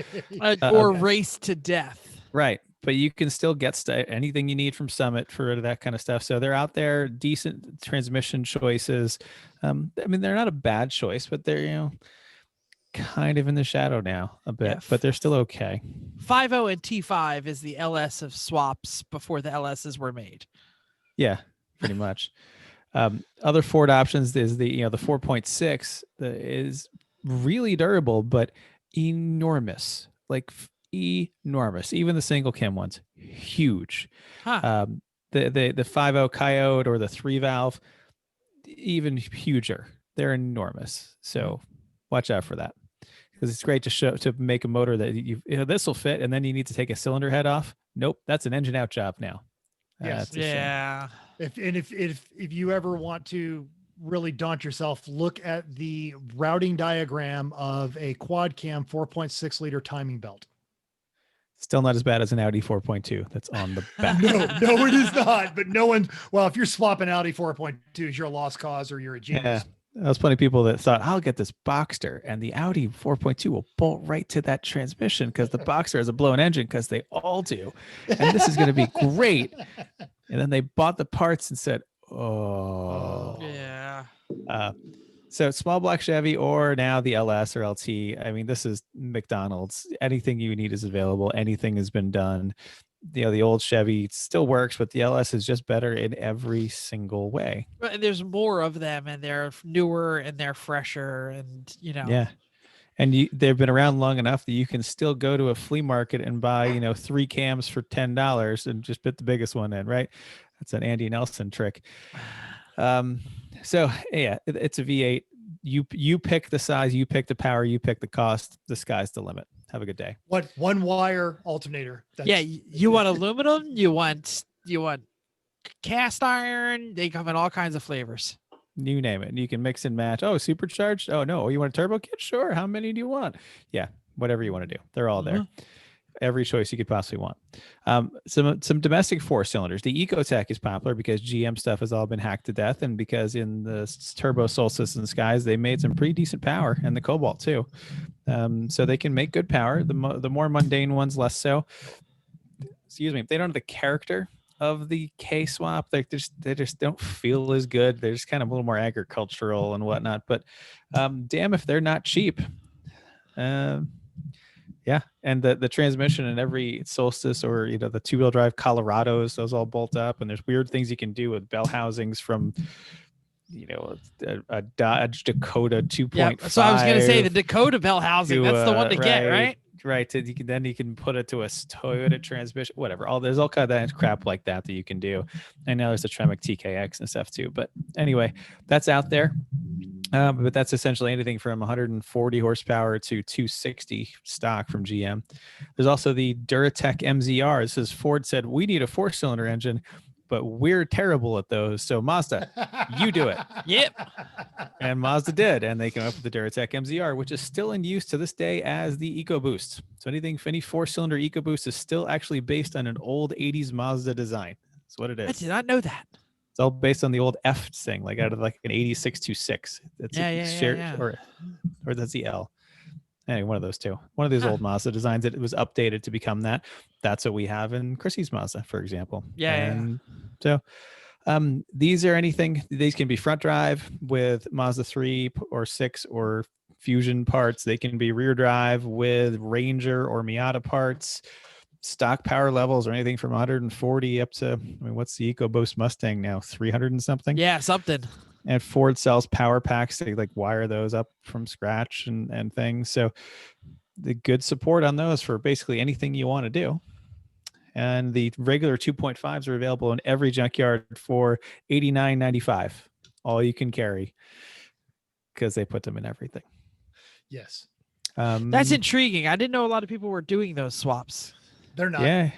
or raced to death. Right. But you can still get anything you need from Summit for that kind of stuff. So they're out there, decent transmission choices. I mean, they're not a bad choice, but they're, kind of in the shadow now a bit, but they're still okay. 5.0 and T5 is the LS of swaps before the LSs were made. Yeah, pretty much. Other Ford options is the 4.6 is really durable, but enormous, like enormous. Even the single cam ones, huge. Huh. The 5.0 Coyote or the 3-valve, even huger. They're enormous. So watch out for that, because it's great to make a motor that this will fit, and then you need to take a cylinder head off. Nope, that's an engine out job now. Yes. Yeah. If you ever want to really daunt yourself, look at the routing diagram of a quad cam 4.6 liter timing belt. Still not as bad as an Audi 4.2 that's on the back. No, it is not. But no one. Well, if you're swapping Audi 4.2s, you're a lost cause or you're a Yeah. genius. There's plenty of people that thought, I'll get this Boxster and the Audi 4.2 will bolt right to that transmission because the Boxster has a blown engine because they all do. And this is going to be great. And then they bought the parts and said, oh. Yeah. So small block Chevy or now the LS or LT. I mean, this is McDonald's. Anything you need is available. Anything has been done. The old Chevy still works, but the LS is just better in every single way. But there's more of them, and they're newer and they're fresher, and Yeah. And they've been around long enough that you can still go to a flea market and buy, 3 cams for $10 and just put the biggest one in, right? That's an Andy Nelson trick. So yeah, it's a V8. You pick the size, you pick the power, you pick the cost. The sky's the limit. Have a good day. What one wire alternator? yeah, you want aluminum, you want cast iron. They come in all kinds of flavors. You name it. You can mix and match. Oh, supercharged. Oh no. You want a turbo kit? Sure. How many do you want? Yeah, whatever you want to do. They're all there. Every choice you could possibly want. Some domestic 4-cylinders. The Ecotec is popular because GM stuff has all been hacked to death, and because in the Turbo Solstice and Skies they made some pretty decent power, and the Cobalt too. So they can make good power. The more mundane ones less so. Excuse me. They don't have the character of the K swap. They just don't feel as good. They're just kind of a little more agricultural and whatnot. But damn if they're not cheap. Yeah, and the transmission in every Solstice or the 2-wheel drive Colorados, those all bolt up, and there's weird things you can do with bell housings from a Dodge Dakota 2.5. Yeah, so I was going to say the Dakota bell housing. That's the one to get, right? Right. So you can put it to a Toyota transmission, whatever. There's all kind of crap like that you can do. I know there's a Tremec TKX and stuff too, but anyway, that's out there. But that's essentially anything from 140 horsepower to 260 stock from GM. There's also the Duratec MZR. This is Ford said, we need a 4-cylinder engine, but we're terrible at those. So Mazda, you do it. Yep. And Mazda did. And they came up with the Duratec MZR, which is still in use to this day as the EcoBoost. So any 4-cylinder EcoBoost is still actually based on an old 80s Mazda design. That's what it is. I did not know that. It's all based on the old F thing, like out of like an 8626. That's yeah. Or that's the L. Anyway, one of those two. One of these old Mazda designs that it was updated to become that. That's what we have in Chrissy's Mazda, for example. So these are anything. These can be front drive with Mazda 3 or 6 or Fusion parts. They can be rear drive with Ranger or Miata parts. Stock power levels or anything from 140 up to, what's the EcoBoost Mustang now? 300 and something? Yeah, something. And Ford sells power packs. They wire those up from scratch and things. So the good support on those for basically anything you want to do. And the regular 2.5s are available in every junkyard for $89.95. All you can carry because they put them in everything. Yes. That's intriguing. I didn't know a lot of people were doing those swaps. They're not. Yeah.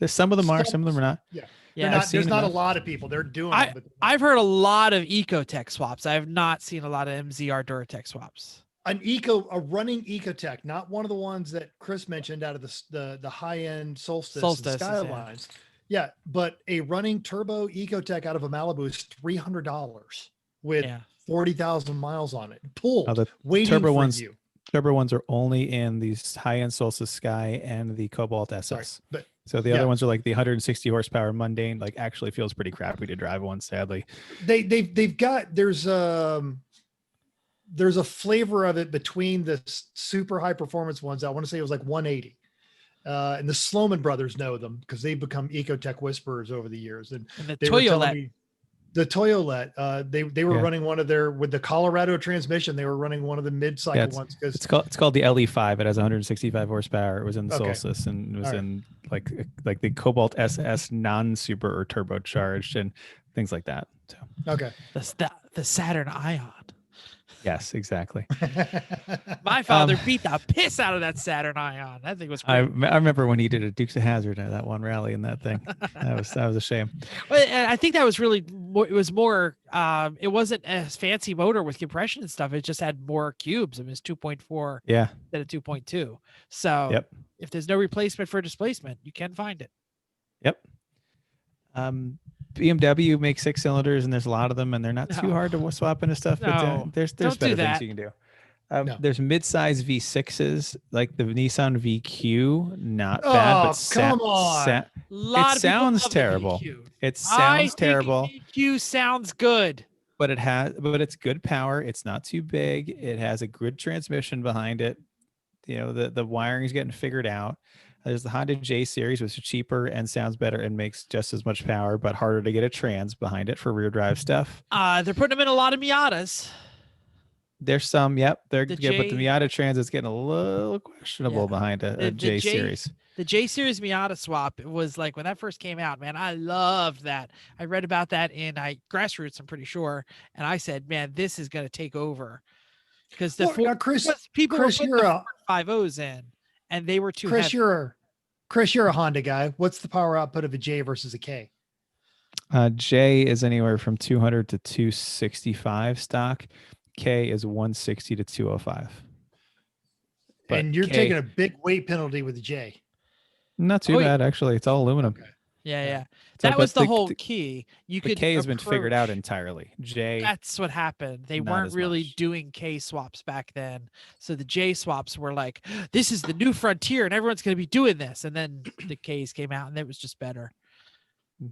There's some of them are, some of them are not. Yeah. Yeah, There's not a lot of people. They're doing it. But I've heard a lot of Ecotec swaps. I have not seen a lot of MZR Duratec swaps. a running Ecotec, not one of the ones that Chris mentioned out of the high-end Solstice and Skylines. Yeah, but a running turbo Ecotec out of a Malibu is $300 with 40,000 miles on it. Pulled, waiting turbo for you. Turbo ones are only in these high-end Solstice Sky and the Cobalt SS. Sorry, but so the other ones are like the 160 horsepower mundane, actually feels pretty crappy to drive one, sadly. They've got there's a flavor of it between the super high performance ones. I want to say it was like 180. And the Sloman brothers know them because they've become Ecotec whisperers over the years. And the they were telling me the Toyolette, they were running one of with the Colorado transmission. They were running one of the mid-cycle ones because it's called the LE5. It has 165 horsepower. It was in the Solstice and it was in like the Cobalt SS non-super or turbocharged and things like that. So the Saturn Ion. Yes, exactly. My father beat the piss out of that Saturn Ion. That thing was great. I remember when he did a Dukes of Hazzard at that one rally in that thing. That was a shame. Well, and I think that was really it was more it wasn't a fancy motor with compression and stuff. It just had more cubes. It was 2.4 Yeah. instead of 2.2. So Yep. if there's no replacement for displacement, you can find it. Yep. BMW makes 6 cylinders, and there's a lot of them, and they're not too No. hard to swap into stuff. No, But there's don't do better things that. you can do. No. There's mid-size V6s like the Nissan VQ, not bad, but come on. Lot of people sounds love the terrible. VQ. It I sounds think terrible, VQ sounds good. but it's good power. It's not too big. It has a good transmission behind it. You know, the wiring is getting figured out. There's the Honda J series, which is cheaper and sounds better and makes just as much power, but harder to get a trans behind it for rear drive stuff. They're putting them in a lot of Miatas. There's some, yep. But the J- Miata Trans is getting a little questionable behind a The J series. The J series Miata swap, it was like when that first came out, man, I loved that. I read about that in Grassroots, I'm pretty sure, and I said, man, this is going to take over because Now, Chris, people Chris, were you're putting a 5.0s in, and they were too Chris, heavy. you're a Honda guy. What's the power output of a J versus a K? J is anywhere from 200 to 265 stock. K is 160 to 205. But And you're K- taking a big weight penalty with the J. Not too bad, actually. It's all aluminum. Okay. Yeah. So, That was but the whole key. You The could K has been figured out approach- entirely. J, That's what happened. They not weren't as really much. doing K swaps back then. So the J swaps were like, this is the new frontier and everyone's going to be doing this. And then the Ks came out and it was just better.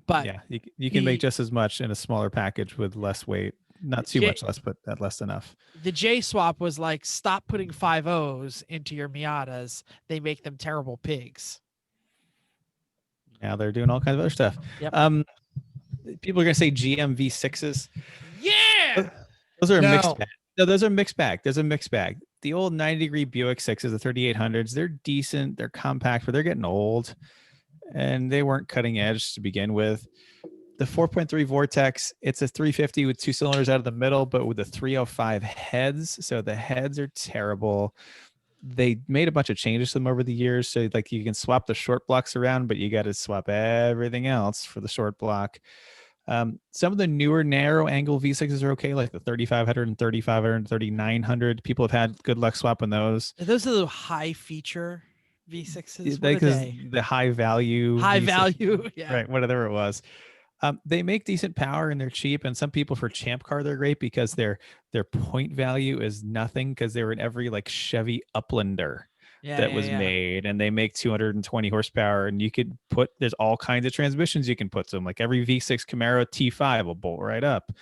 But yeah, you can make the- just as much in a smaller package with less weight. Not too J- much less, but at less enough. the J swap was like, stop putting 5.0s into your Miatas. They make them terrible pigs. Now they're doing all kinds of other stuff. Yep. People are going to say GM V6s. Yeah. Those are a mixed No. bag. No, those are mixed bag. There's a mixed bag. The old 90-degree Buick 6s, the 3800s, they're decent. They're compact, but they're getting old. And they weren't cutting edge to begin with. The 4.3 Vortex, it's a 350 with 2 cylinders out of the middle, but with the 305 heads. So the heads are terrible. They made a bunch of changes to them over the years. So like you can swap the short blocks around, but you got to swap everything else for the short block. Some of the newer narrow angle V6s are okay, like the 3500 and 3500 and 3900. People have had good luck swapping those. Those are the high feature V6s. What are Because they? the high value. High V6 value. Yeah. Right, whatever it was. They make decent power and they're cheap. And some people for Champ Car, they're great because their point value is nothing because they were in every like Chevy Uplander that was made, and they make 220 horsepower. And you could there's all kinds of transmissions you can put to them. Like every V6 Camaro T5 will bolt right up.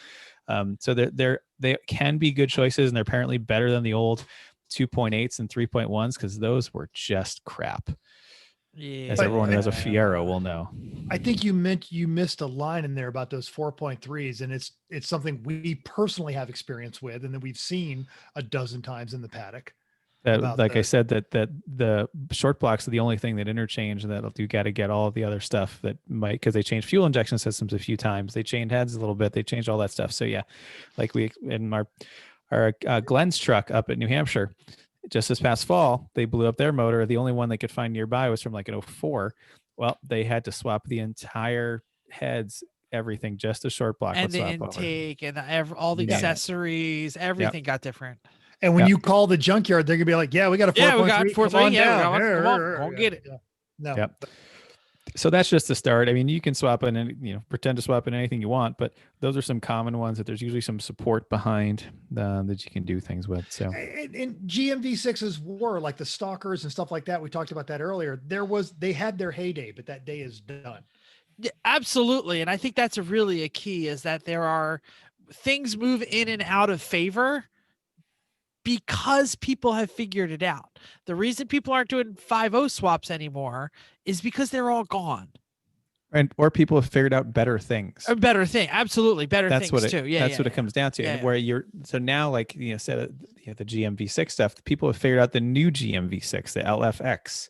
So they can be good choices, and they're apparently better than the old 2.8s and 3.1s because those were just crap. Yeah. As everyone who has a Fiero will know. I think you missed a line in there about those 4.3s, and it's something we personally have experience with, and that we've seen a dozen times in the paddock. That, like I said, that the short blocks are the only thing that interchange, and that you got to get all the other stuff that might, because they changed fuel injection systems a few times. They changed heads a little bit. They changed all that stuff. So yeah, like we in our Glenn's truck up at New Hampshire, just this past fall, they blew up their motor. The only one they could find nearby was from like an 04. Well, they had to swap the entire heads, everything, just a short block. And the swap over. intake and all the Yeah. accessories, everything got different. And when Yep. you call the junkyard, they're gonna be like, "Yeah, we got a 4.3. Yeah, we got Come 4.3. on Yeah, down. come on, go get it." Yeah. No. Yep. So that's just the start. I mean, you can swap in and pretend to swap in anything you want, but those are some common ones that there's usually some support behind that you can do things with. So And GMV6s were like the stalkers and stuff like that. We talked about that earlier. They had their heyday, but that day is done. Yeah, absolutely. And I think that's really a key, is that there are things move in and out of favor because people have figured it out. The reason people aren't doing 5.0 swaps anymore is because they're all gone. or people have figured out better things. A better thing. Absolutely. Better That's things what it, too. Yeah. that's yeah, what yeah. it comes down to. Yeah, And yeah. where so now, like said, the GMV6 stuff, people have figured out the new GMV6, the LFX,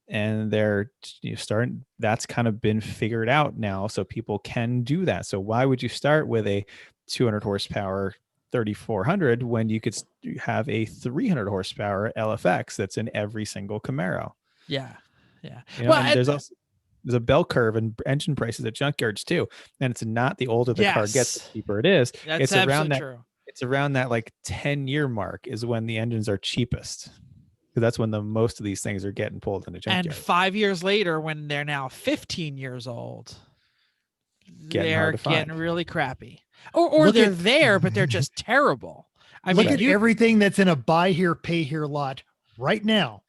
and they're starting. That's kind of been figured out now, so people can do that. So why would you start with a 200 horsepower 3400 when you could have a 300 horsepower LFX that's in every single Camaro? Yeah. Yeah. And Well, there's also there's a bell curve in engine prices at junkyards too, and it's not the older the car gets, the Yes. cheaper it is. That's It's around absolutely that. true. It's around that like 10-year mark is when the engines are cheapest, because that's when the most of these things are getting pulled into And junkyard. 5 years later, when they're now 15 years old, Getting they're hard to getting find. really crappy. Or Look they're at- there, but they're just terrible. I Look mean, at everything that's in a buy here, pay here lot right now.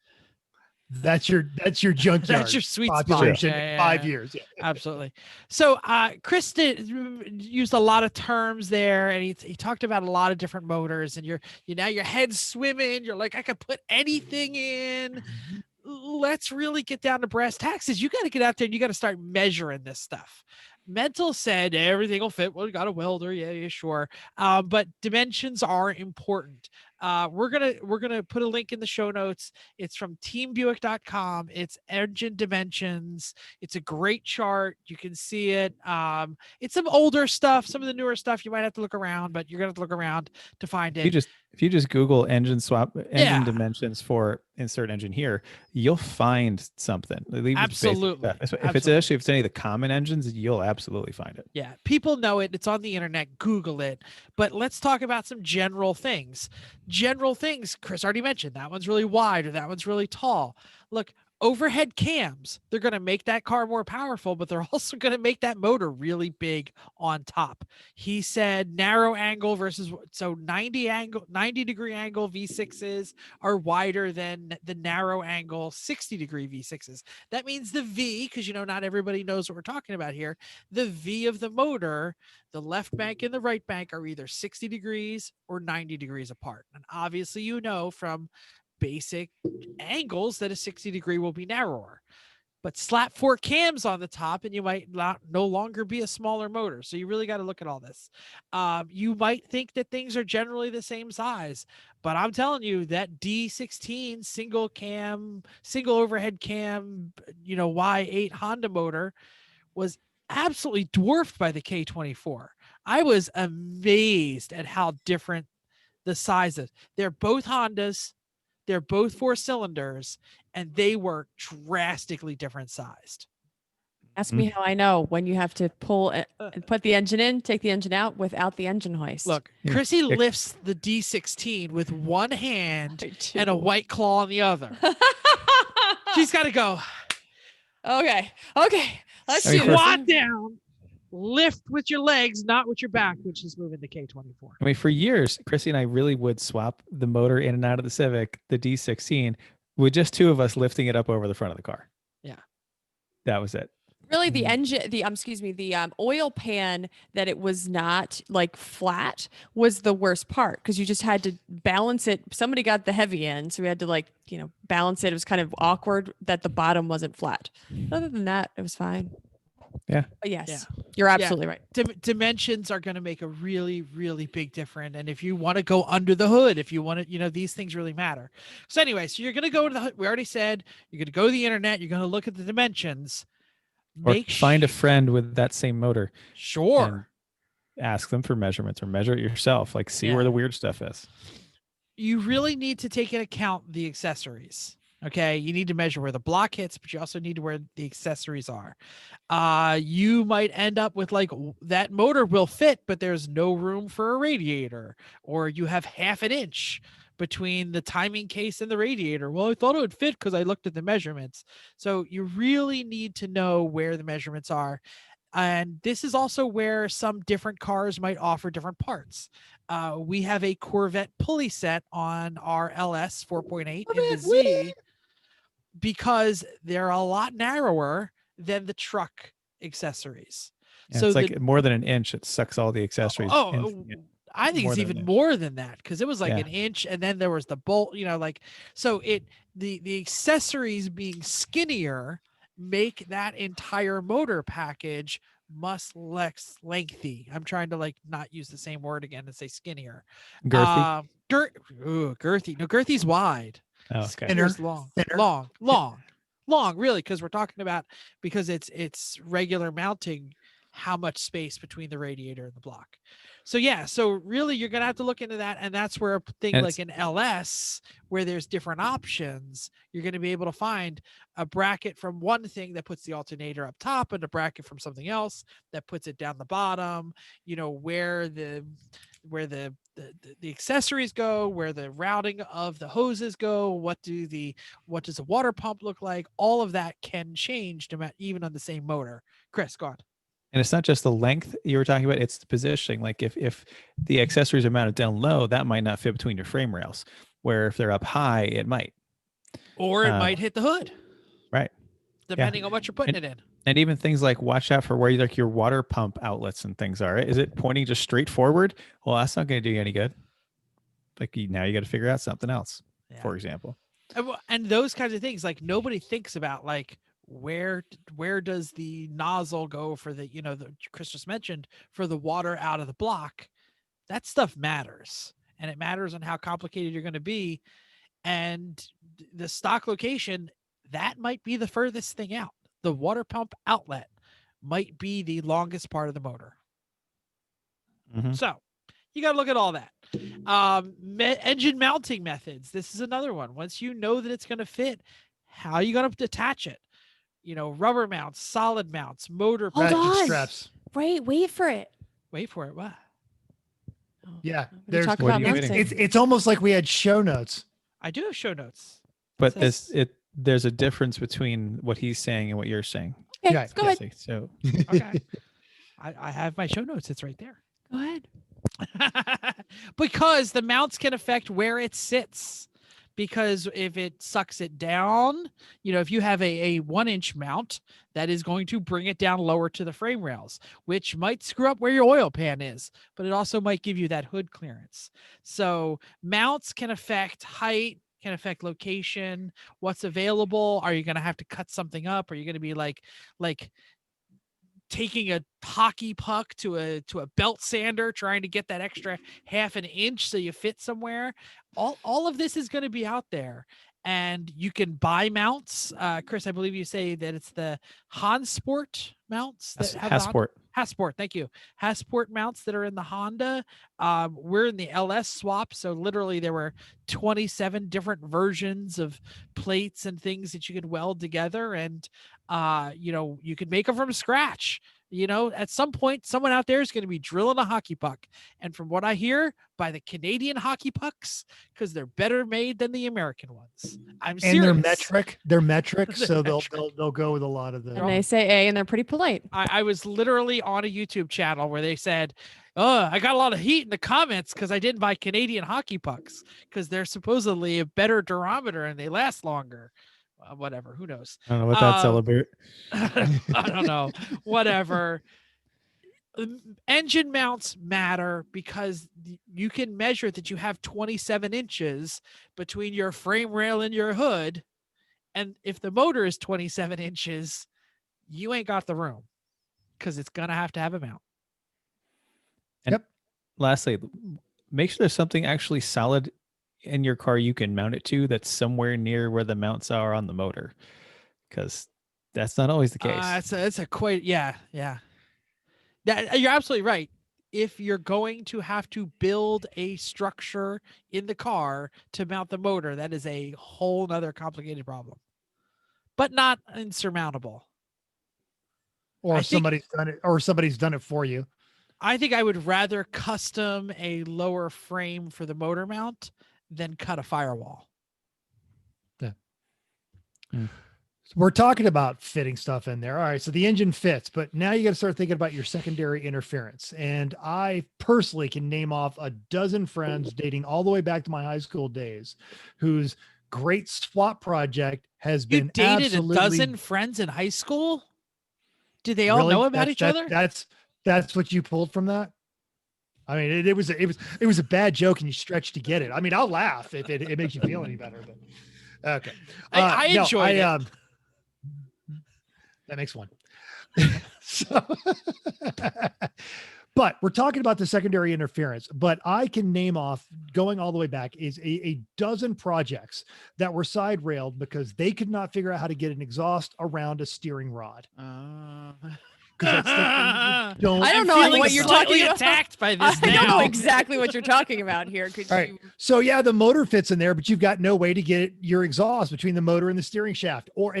That's your junkyard. that's your sweet spot. population Yeah, in yeah, 5 yeah. years. Yeah. Absolutely. So Chris used a lot of terms there, and he talked about a lot of different motors, and now your head's swimming. You're like, I could put anything in. Let's really get down to brass taxes. You got to get out there and you got to start measuring this stuff. Mental said everything will fit. Well, you got a welder. Yeah, sure. But dimensions are important. We're gonna put a link in the show notes. It's from teambuick.com. It's engine dimensions. It's a great chart. You can see it. It's some older stuff. Some of the newer stuff you might have to look around, but you're gonna have to look around to find it. If you just Google engine Yeah. dimensions for insert engine here, you'll find something. Absolutely. If it's any of the common engines, you'll absolutely find it. Yeah, people know it. It's on the internet. Google it. But let's talk about some general things. General things. Chris already mentioned that one's really wide or that one's really tall. Look, overhead cams, they're going to make that car more powerful, but they're also going to make that motor really big on top. He said narrow angle versus, so 90-degree angle V6s are wider than the narrow angle 60-degree V6s. That means the V, because not everybody knows what we're talking about here, the V of the motor, the left bank and the right bank are either 60 degrees or 90 degrees apart. And obviously, from basic angles that a 60-degree will be narrower, but slap 4 cams on the top and you might no longer be a smaller motor. So you really got to look at all this. You might think that things are generally the same size, but I'm telling you that D16 single overhead cam, Y8 Honda motor was absolutely dwarfed by the K24. I was amazed at how different the sizes. They're both Hondas. They're both 4 cylinders, and they were drastically different sized. Ask me how I know when you have to pull and put the engine in, take the engine out without the engine hoist. Look, Yeah. Chrissy lifts the D16 with one hand and a white claw on the other. She's got to go. Okay. Let's I mean, do this. Squat down, lift with your legs, not with your back, which is moving the K24. I mean, for years, Chrissy and I really would swap the motor in and out of the Civic, the D16, with just 2 of us lifting it up over the front of the car. Yeah. That was it. Really, the engine, the oil pan that it was not like flat was the worst part because you just had to balance it. Somebody got the heavy end, so we had to balance it. It was kind of awkward that the bottom wasn't flat. Other than that, it was fine. Yeah. But yes, Yeah. you're absolutely right. Dimensions are going to make a really, really big difference. And if you want to go under the hood, if you want to, these things really matter. So anyway, so you're going to go to the hood. We already said you're going to go to the internet. You're going to look at the dimensions. Or find a friend with that same motor. Sure. And ask them for measurements or measure it yourself. See where the weird stuff is. You really need to take into account the accessories. Okay. You need to measure where the block hits, but you also need to where the accessories are. You might end up with that motor will fit, but there's no room for a radiator, or you have half an inch between the timing case and the radiator. Well, I thought it would fit because I looked at the measurements. So you really need to know where the measurements are. And this is also where some different cars might offer different parts. We have a Corvette pulley set on our LS 4.8 in the Z because they're a lot narrower than the truck accessories. Yeah, so it's more than an inch. It sucks all the accessories. I think more it's than even an inch. more than that because it was Yeah. an inch, and then there was the bolt. So the accessories being skinnier make that entire motor package much less lengthy. I'm trying to not use the same word again and say skinnier. Girthy. Girthy. No, girthy's wide. Oh, okay. Skinnyer's long, really, because we're talking about because it's regular mounting, how much space between the radiator and the block. So yeah, so really you're gonna have to look into that, and that's where a thing And like an LS, where there's different options, you're gonna be able to find a bracket from one thing that puts the alternator up top, and a bracket from something else that puts it down the bottom. You know where the accessories go, where the routing of the hoses go, what does a water pump look like? All of that can change even on the same motor. Chris, go on. And it's not just the length you were talking about, it's the positioning. Like if the accessories are mounted down low, that might not fit between your frame rails. Where if they're up high, it might. Or it Um, might hit the hood, Right. depending on what you're putting it in. And even things like watch out for where like your water pump outlets and things are. Is it pointing just straight forward? Well, that's not going to do you any good. Like now you got to figure out something else, for example. And those kinds of things, like nobody thinks about like where does the nozzle go for the, the Chris just mentioned, for the water out of the block. That stuff matters, and it matters on how complicated you're going to be. And the stock location, that might be the furthest thing out. The water pump outlet might be the longest part of the motor. Mhm. So you got to look at all that. Engine mounting methods. This is another one. Once you know that it's going to fit, how are you going to detach it? Rubber mounts, solid mounts, motor Hold Ratchet on. straps. Wait for it. Wait for it. What? Yeah, We're gonna there's talk What are about you waiting mounting. it's almost like we had show notes. I do have show notes. But Says- there's a difference between what he's saying and what you're saying. Okay, Yeah, go ahead. So Okay. I have my show notes. It's right there. Go ahead. Because the mounts can affect where it sits. Because if it sucks it down, if you have a 1-inch mount, that is going to bring it down lower to the frame rails, which might screw up where your oil pan is, but it also might give you that hood clearance. So mounts can affect height, can affect location, what's available. Are you going to have to cut something up? Are you going to be like taking a hockey puck to a belt sander, trying to get that extra half an inch so you fit somewhere? All of this is going to be out there, and you can buy mounts. Chris, I believe you say that it's the Hansport mounts. Hasport. Hasport, thank you. Hasport mounts that are in the Honda. We're in the LS swap, so literally there were 27 different versions of plates and things that you could weld together, and you could make them from scratch. At some point, someone out there is going to be drilling a hockey puck, and from what I hear, by the Canadian hockey pucks, because they're better made than the American ones. I'm serious. And they're metric, They're so metric. they'll go with a lot of the. And they say A, and they're pretty polite. I was literally on a YouTube channel where they said, "Oh, I got a lot of heat in the comments because I didn't buy Canadian hockey pucks because they're supposedly a better durometer and they last longer." Whatever, who knows? I don't know what that's all about. I don't know. Whatever. Engine mounts matter because you can measure that you have 27 inches between your frame rail and your hood. And if the motor is 27 inches, you ain't got the room because it's going to have a mount. And Yep. Lastly, make sure there's something actually solid in your car you can mount it to that's somewhere near where the mounts are on the motor, because that's not always the case. It's a quite, yeah. You're absolutely right. If you're going to have to build a structure in the car to mount the motor, that is a whole nother complicated problem, but not insurmountable. Or I think- somebody's done it for you. I think I would rather custom a lower frame for the motor mount than cut a firewall. We're talking about fitting stuff in there. All right. So the engine fits, but now you got to start thinking about your secondary interference. And I personally can name off a dozen friends dating all the way back to my high school days whose great swap project has You been dated absolutely a dozen friends in high school? Did they all Really? know about each other? That's what you pulled from that. I mean, it was a bad joke, and you stretched to get it. I mean, I'll laugh if it makes you feel any better. But okay, I enjoyed it. That makes one. So, but we're talking about the secondary interference. But I can name off, going all the way back, is a dozen projects that were side railed because they could not figure out how to get an exhaust around a steering rod. because that's the thing you don't. I don't I'm know feeling what you're slightly talking about. attacked by I this don't know now. exactly what you're talking about here. Could All right. you? So yeah, the motor fits in there, but you've got no way to get your exhaust between the motor and the steering shaft, or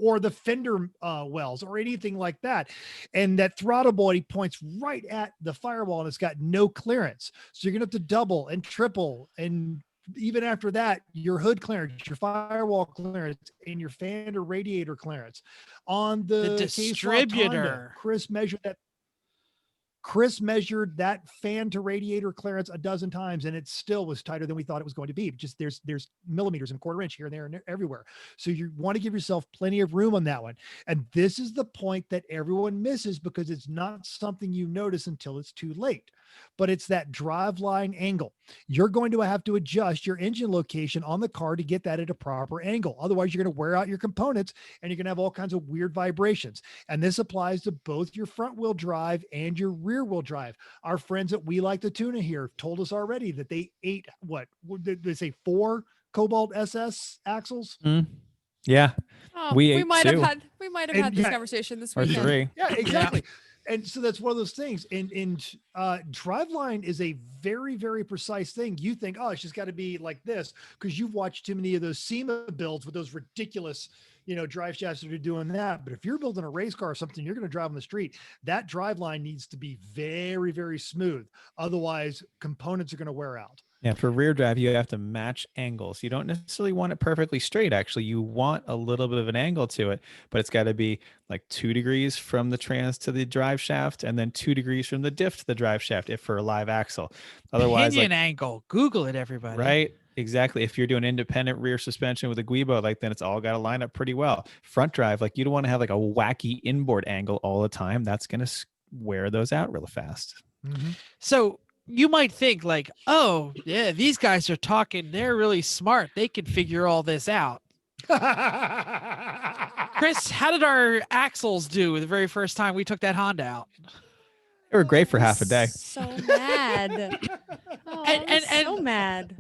or the fender wells, or anything like that. And that throttle body points right at the firewall, and it's got no clearance. So you're gonna have to double and triple, and even after that, your hood clearance, your firewall clearance, and your fan or radiator clearance. On the case-swapped Honda, distributor. Chris measured that fan to radiator clearance a dozen times, and it still was tighter than we thought it was going to be. Just there's millimeters and quarter inch here and there and everywhere. So you want to give yourself plenty of room on that one. And this is the point that everyone misses because it's not something you notice until it's too late. But it's that drive line angle. You're going to have to adjust your engine location on the car to get that at a proper angle. Otherwise, you're going to wear out your components and you're going to have all kinds of weird vibrations. And this applies to both your front wheel drive and your rear wheel drive. Our friends at We Like the Tuna here told us already that they ate what did they say, 4 Cobalt SS axles? Yeah. Oh, We we ate might 2. have had this conversation this Or weekend. 3. Yeah, exactly. And so that's one of those things. And driveline is a very, very precise thing. You think, oh, it's just got to be like this because you've watched too many of those SEMA builds with those ridiculous, drive shafts that are doing that. But if you're building a race car or something, you're going to drive on the street, that driveline needs to be very, very smooth. Otherwise, components are going to wear out. Yeah, for rear drive, you have to match angles. You don't necessarily want it perfectly straight. Actually, you want a little bit of an angle to it, but it's got to be like 2 degrees from the trans to the drive shaft, and then 2 degrees from the diff to the drive shaft, if for a live axle. Otherwise, Pinion angle. Google it, everybody. right? Exactly. If you're doing independent rear suspension with a Guibo, then it's all got to line up pretty well. Front drive, you don't want to have a wacky inboard angle all the time. That's going to wear those out real fast. Mm-hmm. So you might think oh yeah, these guys are talking. They're really smart. They can figure all this out. Chris, how did our axles do the very first time we took that Honda out? They were great for half a day. So mad. Oh, And- so mad.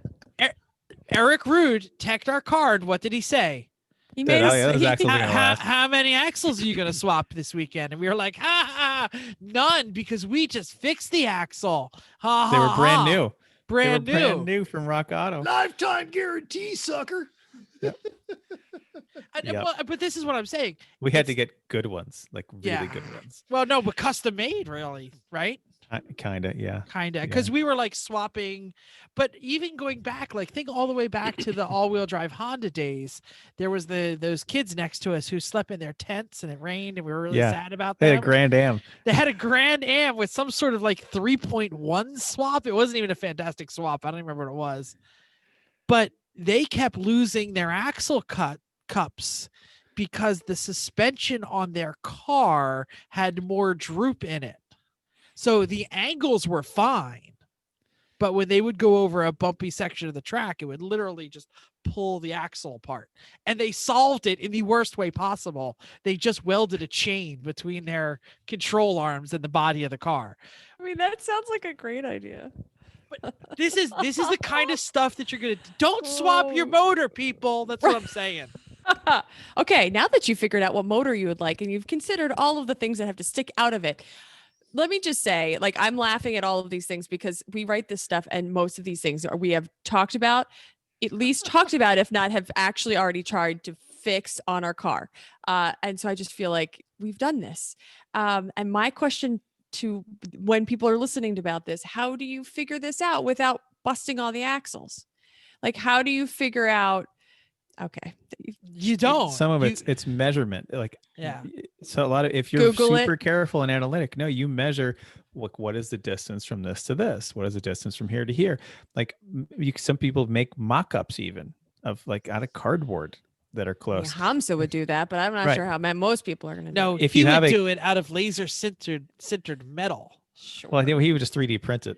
Eric Rude teched our card. What did he say? He made Oh, us. yeah, those axles are gonna last. How many axles are you going to swap this weekend? And we were like, none, because we just fixed the axle. Ha, They ha, were brand ha. new. Brand They were new. brand new from Rock Auto. Lifetime guarantee, sucker. Yep. But this is what I'm saying. We had to get good ones, really Yeah. good ones. Well, no, but custom made, really, right? Kind of, yeah. Kinda, because we were swapping, but even going back, think all the way back to the all-wheel drive Honda days, there was those kids next to us who slept in their tents and it rained and we were really Yeah. sad about They them. had a Grand Am. They had a Grand Am with some sort of 3.1 swap. It wasn't even a fantastic swap. I don't even remember what it was, but they kept losing their axle cups because the suspension on their car had more droop in it. So the angles were fine, but when they would go over a bumpy section of the track, it would literally just pull the axle apart. And they solved it in the worst way possible. They just welded a chain between their control arms and the body of the car. I mean, that sounds like a great idea. This is the kind of stuff that you're gonna don't swap your motor, people. That's what I'm saying. Okay, now that you figured out what motor you would like and you've considered all of the things that have to stick out of it, let me just say, I'm laughing at all of these things because we write this stuff and most of these things we have talked about, at least talked about, if not have actually already tried to fix on our car. And so I just feel like we've done this. And my question to when people are listening to about this, how do you figure this out without busting all the axles? How do you figure out? Okay, You don't. Some of You- it's measurement. Yeah. So a lot of, if you're Google it. super careful and analytic, no, you measure what is the distance from this to this? What is the distance from here to here? Some people make mock-ups even of out of cardboard that are close. Hamza would do that, but I'm not Right. sure how most people are going to do No, it. If he you would have a- do it out of laser sintered metal. Sure. Well, I think he would just 3D print it.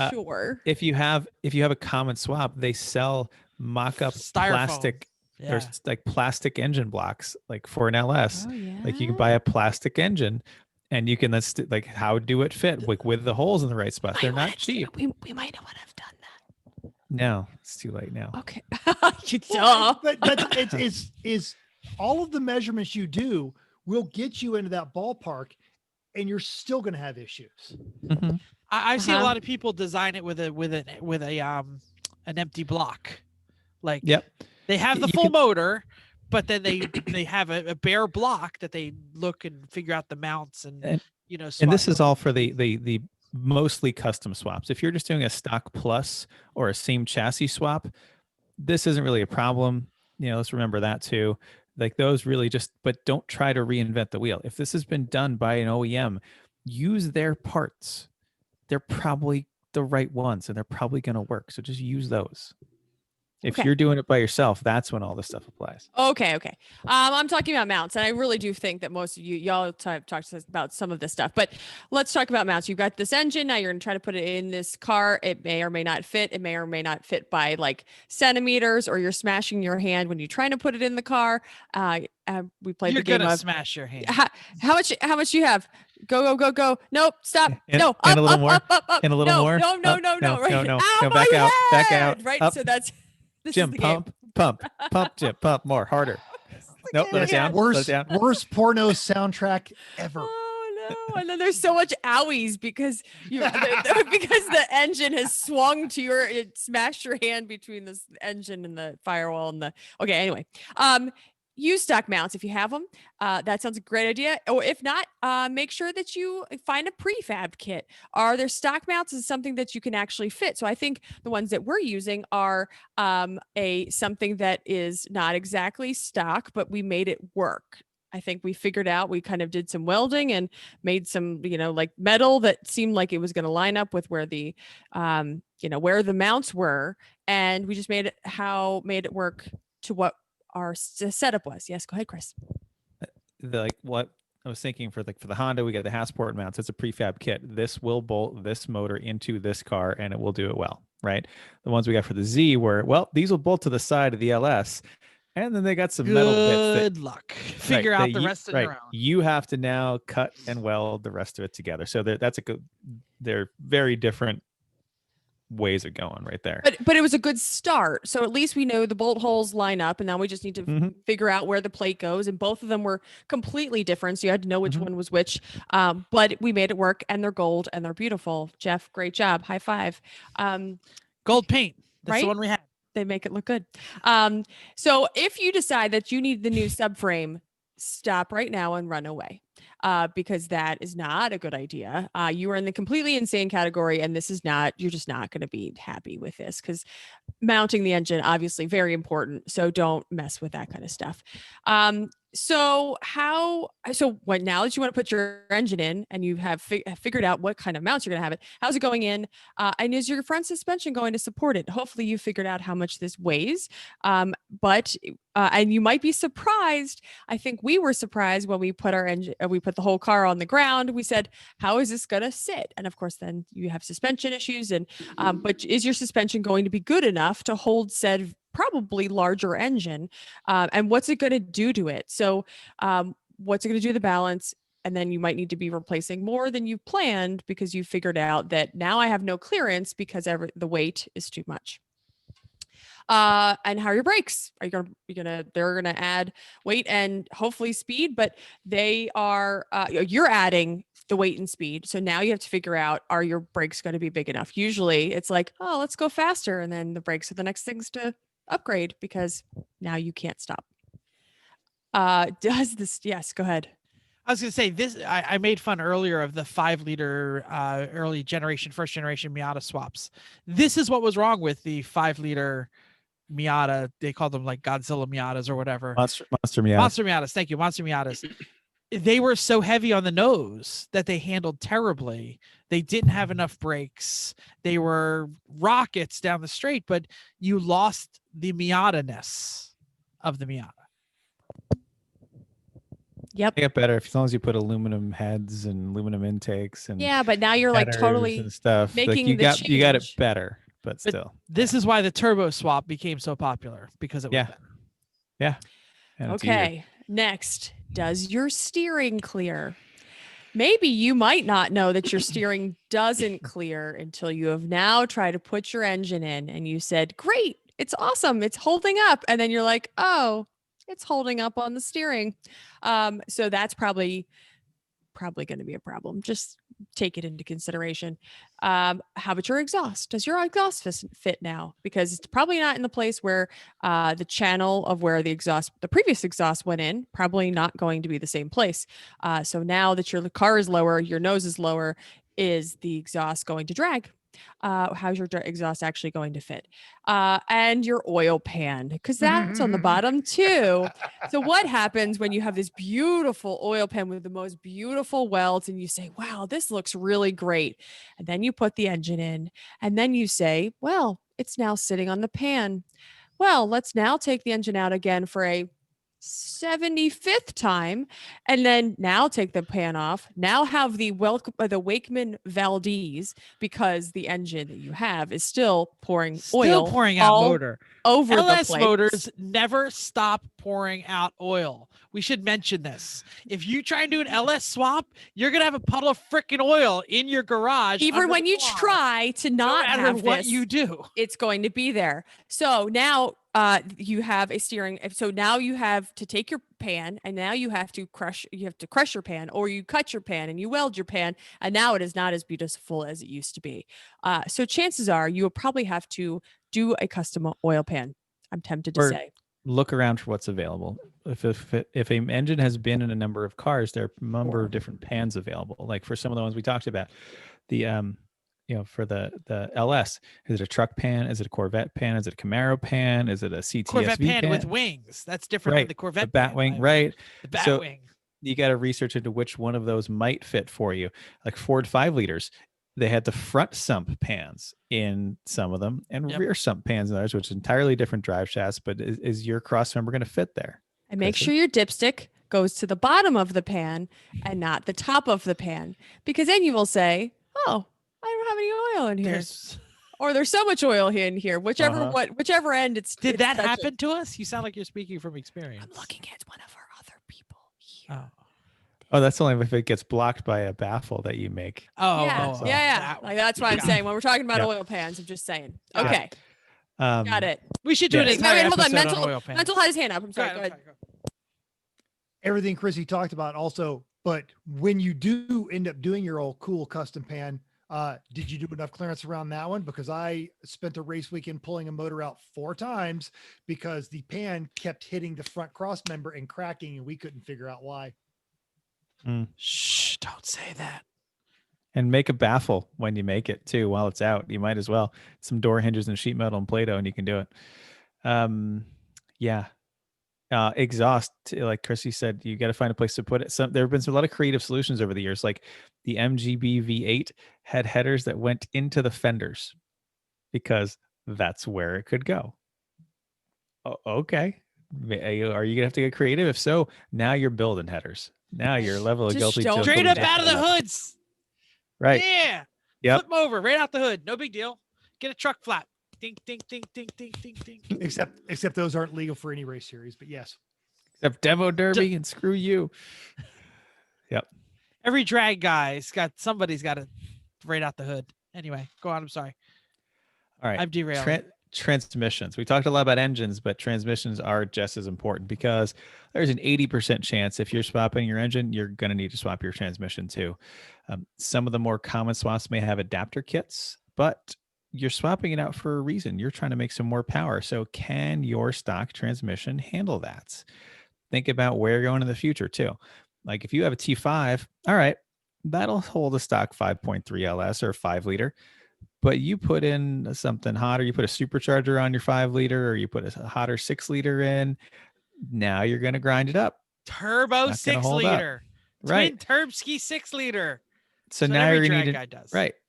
Sure. If you have a common swap, they sell mock-up Styrofoam. plastic. Yeah. There's plastic engine blocks for an LS. Oh, yeah. You can buy a plastic engine and you can how do it fit with the holes in the right spot. They're not cheap. We might not have done that. No, it's too late now. Okay. You duh. But it's all of the measurements you do will get you into that ballpark. and you're still going to have issues. Mhm. I've seen a Uh-huh. lot of people design it with an empty block. Like Yep. they have the You full can- motor, but then they have a bare block that they look and figure out the mounts and And- swap And this is them. all for the mostly custom swaps. If you're just doing a stock plus or a same chassis swap, this isn't really a problem. Let's remember that too. Like those really but don't try to reinvent the wheel. If this has been done by an OEM, use their parts. They're probably the right ones and they're probably going to work. So just use those. If Okay. you're doing it by yourself, that's when all this stuff applies. Okay. I'm talking about mounts, and I really do think that most of y'all have talked to us about some of this stuff. But let's talk about mounts. You've got this engine. Now you're going to try to put it in this car. It may or may not fit. It may or may not fit by like centimeters, or you're smashing your hand when you're trying to put it in the car. We played You're the game gonna of smash your hand. how much you have. Go. Nope. Stop. And- No. and a little more, Up. and a little no, more. No. Up. No, Right. no. Ow, No, my back out. head! Right. Up. So that's this Jim, is the game. pump, Jim, pump more, harder. Nope, let it game. down. Let it Worst, down. worst porno soundtrack ever. Oh no! And then there's so much owies because because the engine has swung to it smashed your hand between this engine and the firewall and the. Okay, anyway, use stock mounts if you have them. That sounds a great idea. Or if not, make sure that you find a prefab kit. Are there stock mounts is something that you can actually fit? So I think the ones that we're using are something that is not exactly stock, but we made it work. I think we figured out, we kind of did some welding and made some, like metal that seemed like it was going to line up with where the, where the mounts were. And we just made it work to what our setup was. Yes, go ahead, Chris. Like what I was thinking for the Honda, we got the Hassport mounts. It's a prefab kit. This will bolt this motor into this car and it will do it well, right? The ones we got for the Z were, these will bolt to the side of the LS. And then they got some metal bits. Good luck. Figure out the rest of your own. You have to now cut and weld the rest of it together. So they're very different ways of going right there. But it was a good start. So at least we know the bolt holes line up, and now we just need to figure out where the plate goes. And both of them were completely different, so you had to know which one was which. But we made it work, and they're gold and they're beautiful. Jeff, great job! High five. Gold paint. That's right? the one we had. They make it look good. So if you decide that you need the new subframe, stop right now and run away. Because that is not a good idea. You are in the completely insane category, and you're just not going to be happy with this, because mounting the engine, obviously very important. So don't mess with that kind of stuff. So now that you want to put your engine in and you have figured out what kind of mounts you're going to have it, how's it going in? And is your front suspension going to support it? Hopefully you figured out how much this weighs. But you might be surprised. I think we were surprised when we put we put the whole car on the ground. We said, how is this going to sit? And of course, then you have suspension issues. And but is your suspension going to be good enough to hold said probably larger engine? And what's it going to do to it? So what's it going to do to the balance? And then you might need to be replacing more than you planned because you figured out that now I have no clearance because the weight is too much. And how are your brakes? They're gonna add weight and hopefully speed, but you're adding the weight and speed. So now you have to figure out, are your brakes going to be big enough? Usually it's like, oh, let's go faster. And then the brakes are the next things to upgrade because now you can't stop. Yes, go ahead. I was going to say this. I made fun earlier of the 5-liter first generation Miata swaps. This is what was wrong with the 5-liter Miata. They called them like Godzilla Miatas or whatever. Monster Miatas. Monster Miatas. Thank you. Monster Miatas. They were so heavy on the nose that they handled terribly. They didn't have enough brakes. They were rockets down the straight, but you lost the Miata-ness of the Miata. Yep. They get better as long as you put aluminum heads and aluminum intakes and yeah, but now you're like headers totally and stuff. making you got it change. better, but still. This is why the turbo swap became so popular, because it was better. Yeah. And it's easier. Okay. Next, does your steering clear? Maybe you might not know that your steering doesn't clear until you have now tried to put your engine in and you said, great, it's awesome, it's holding up. And then you're like, oh, it's holding up on the steering. So that's probably probably going to be a problem. Just take it into consideration. How about your exhaust? Does your exhaust fit now? Because it's probably not in the place where the channel of where the previous exhaust went in, probably not going to be the same place. So now that your car is lower, your nose is lower, is the exhaust going to drag? How's your exhaust actually going to fit? And your oil pan, because that's on the bottom too. So what happens when you have this beautiful oil pan with the most beautiful welds and you say, wow, this looks really great. And then you put the engine in and then you say, well, it's now sitting on the pan. Well, let's now take the engine out again for a 75th time, and then now take the pan off. Now have the Wakeman Valdez, because the engine that you have is still pouring oil, pouring out motor over LS the place. motors never stop pouring out oil. We should mention this. If you try and do an LS swap, you're gonna have a puddle of freaking oil in your garage. Even when you try to not no matter have what this, you do, it's going to be there. So now you have a steering. So now you have to take your pan and now you have to crush your pan, or you cut your pan and you weld your pan. And now it is not as beautiful as it used to be. So chances are you will probably have to do a custom oil pan. I'm tempted to say. Look around for what's available. If an engine has been in a number of cars, there are a number of different pans available. Like for some of the ones we talked about, the for the LS, is it a truck pan? Is it a Corvette pan? Is it a Camaro pan? Is it a CTSV Corvette pan with wings? That's different than the Corvette the Batwing, right? The Batwing. You got to research into which one of those might fit for you. Like Ford 5 liters, they had the front sump pans in some of them and rear sump pans in others, which is entirely different drive shafts. But is your cross member going to fit there? And make sure your dipstick goes to the bottom of the pan and not the top of the pan, because then you will say, oh, I don't have any oil in here. Or there's so much oil in here, whichever end it's. Did that happen to us? You sound like you're speaking from experience. I'm looking at one of our other people here. Oh, that's only if it gets blocked by a baffle that you make. Yeah. Like that's what I'm saying. When we're talking about oil pans, I'm just saying. Okay. Got it. We should do an entire episode on oil pans. Mental had his hand up. I'm sorry. Go ahead. Everything Chrissy talked about also, but when you do end up doing your old cool custom pan, did you do enough clearance around that one? Because I spent a race weekend pulling a motor out 4 times because the pan kept hitting the front cross member and cracking, and we couldn't figure out why. Shh, don't say that. And make a baffle when you make it too. While it's out, you might as well. Some door hinges and sheet metal and Play-Doh, and you can do it. Exhaust, like Chrissy said, you got to find a place to put it. There have been a lot of creative solutions over the years. Like the MGB V8 had headers that went into the fenders because that's where it could go. Okay. Are you gonna have to get creative? If so, now you're building headers. Now your level of guilty straight up out of the hoods. Right. Yeah. Yep. Flip them over right out the hood. No big deal. Get a truck flap. Ding, ding, ding, ding, ding, ding, ding. Except those aren't legal for any race series, but yes. Except Demo Derby and screw you. Yep. Every drag guy's somebody's got it right out the hood. Anyway, go on. I'm sorry. All right. I'm derailing. Transmissions. We talked a lot about engines, but transmissions are just as important because there's an 80% chance if you're swapping your engine, you're going to need to swap your transmission too. Some of the more common swaps may have adapter kits, but you're swapping it out for a reason. You're trying to make some more power. So can your stock transmission handle that? Think about where you're going in the future too. Like if you have a T5, all right, that'll hold a stock 5.3 LS or 5 liter. But you put in something hotter, you put a supercharger on your 5 liter, or you put a hotter 6 liter in. Now you're going to grind it up. Turbo 6 liter. Right. Twin Turbski 6 liter. So now you need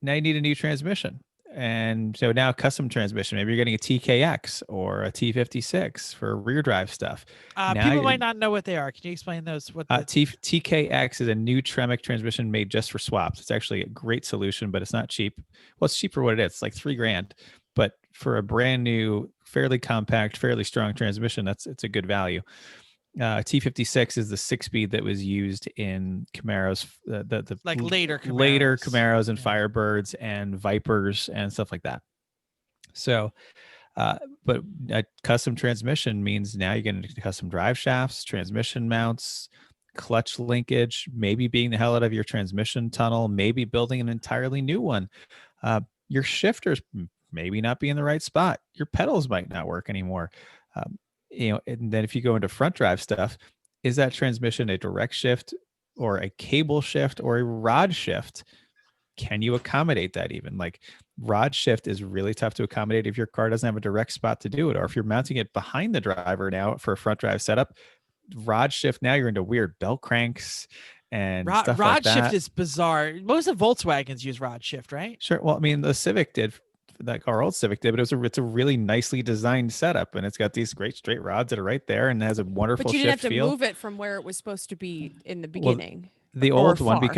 now you need a new transmission. And so now custom transmission, maybe you're getting a TKX or a T56 for rear drive stuff. People might not know what they are. Can you explain those? TKX is a new Tremec transmission made just for swaps. It's actually a great solution, but it's not cheap. Well, it's cheap for what it is. It's like $3,000, but for a brand new, fairly compact, fairly strong transmission, it's a good value. T56 is the 6-speed that was used in Camaros, the later Camaros and Firebirds and Vipers and stuff like that. So, but a custom transmission means now you're getting custom drive shafts, transmission mounts, clutch linkage, maybe being the hell out of your transmission tunnel, maybe building an entirely new one. Your shifters maybe not be in the right spot. Your pedals might not work anymore. And then if you go into front drive stuff, is that transmission a direct shift or a cable shift or a rod shift? Can you accommodate that even? Like rod shift is really tough to accommodate if your car doesn't have a direct spot to do it, or if you're mounting it behind the driver now for a front drive setup. Rod shift, now you're into weird belt cranks and stuff rod like that. shift is bizarre. Most of Volkswagens use rod shift, right? Sure. Well, I mean, the Civic did, like our old Civic did, but it's a really nicely designed setup, and it's got these great straight rods that are right there, and it has a wonderful. But you didn't have shift to feel. move it from where it was supposed to be in the beginning. The or old one, far.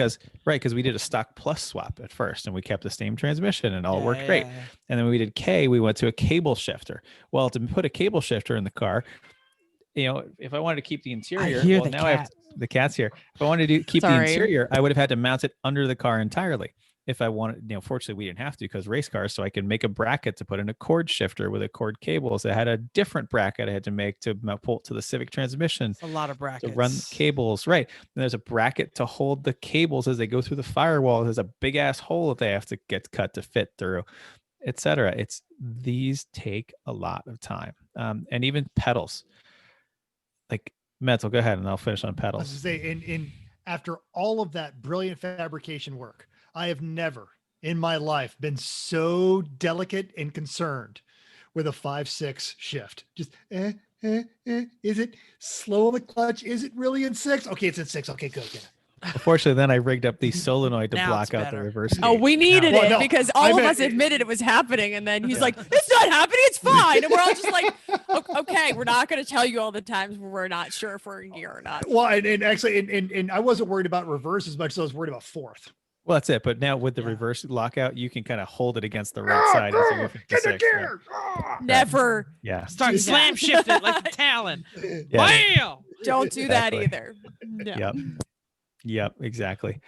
because we did a stock plus swap at first, and we kept the same transmission, and all worked great. And then when we did K, we went to a cable shifter. Well, to put a cable shifter in the car, if I wanted to keep the interior, well, now I have the cat's here. If I wanted to keep the interior, I would have had to mount it under the car entirely. If I wanted, fortunately we didn't have to because race cars, so I could make a bracket to put in a cord shifter with a cord cable. So I had a different bracket I had to make to bolt to the Civic transmission. It's a lot of brackets. To run cables, right. And there's a bracket to hold the cables as they go through the firewall. There's a big ass hole that they have to get cut to fit through, etc. These take a lot of time. And even pedals. Like Mental, go ahead and I'll finish on pedals. I was going to say, after all of that brilliant fabrication work, I have never in my life been so delicate and concerned with a 5/6 shift. Just, is it slow on the clutch? Is it really in 6? Okay, it's in 6. Okay, good. Unfortunately, then I rigged up the solenoid to Now block it's out the better. reverse. Oh, we needed Well, it no, because I all of meant- us admitted it was happening. And then he's like, it's not happening. It's fine. And we're all just like, okay, we're not going to tell you all the times where we're not sure if we're in gear or not. Well, and actually, and I wasn't worried about reverse as much as I was worried about fourth. Well, that's it. But now with the reverse lockout, you can kind of hold it against the right side. As you go 56, right? Never. Yeah. Start Do slam that. shift it like the Talon. Yeah. Bam! Don't do that Exactly. either. No. Yep. Exactly.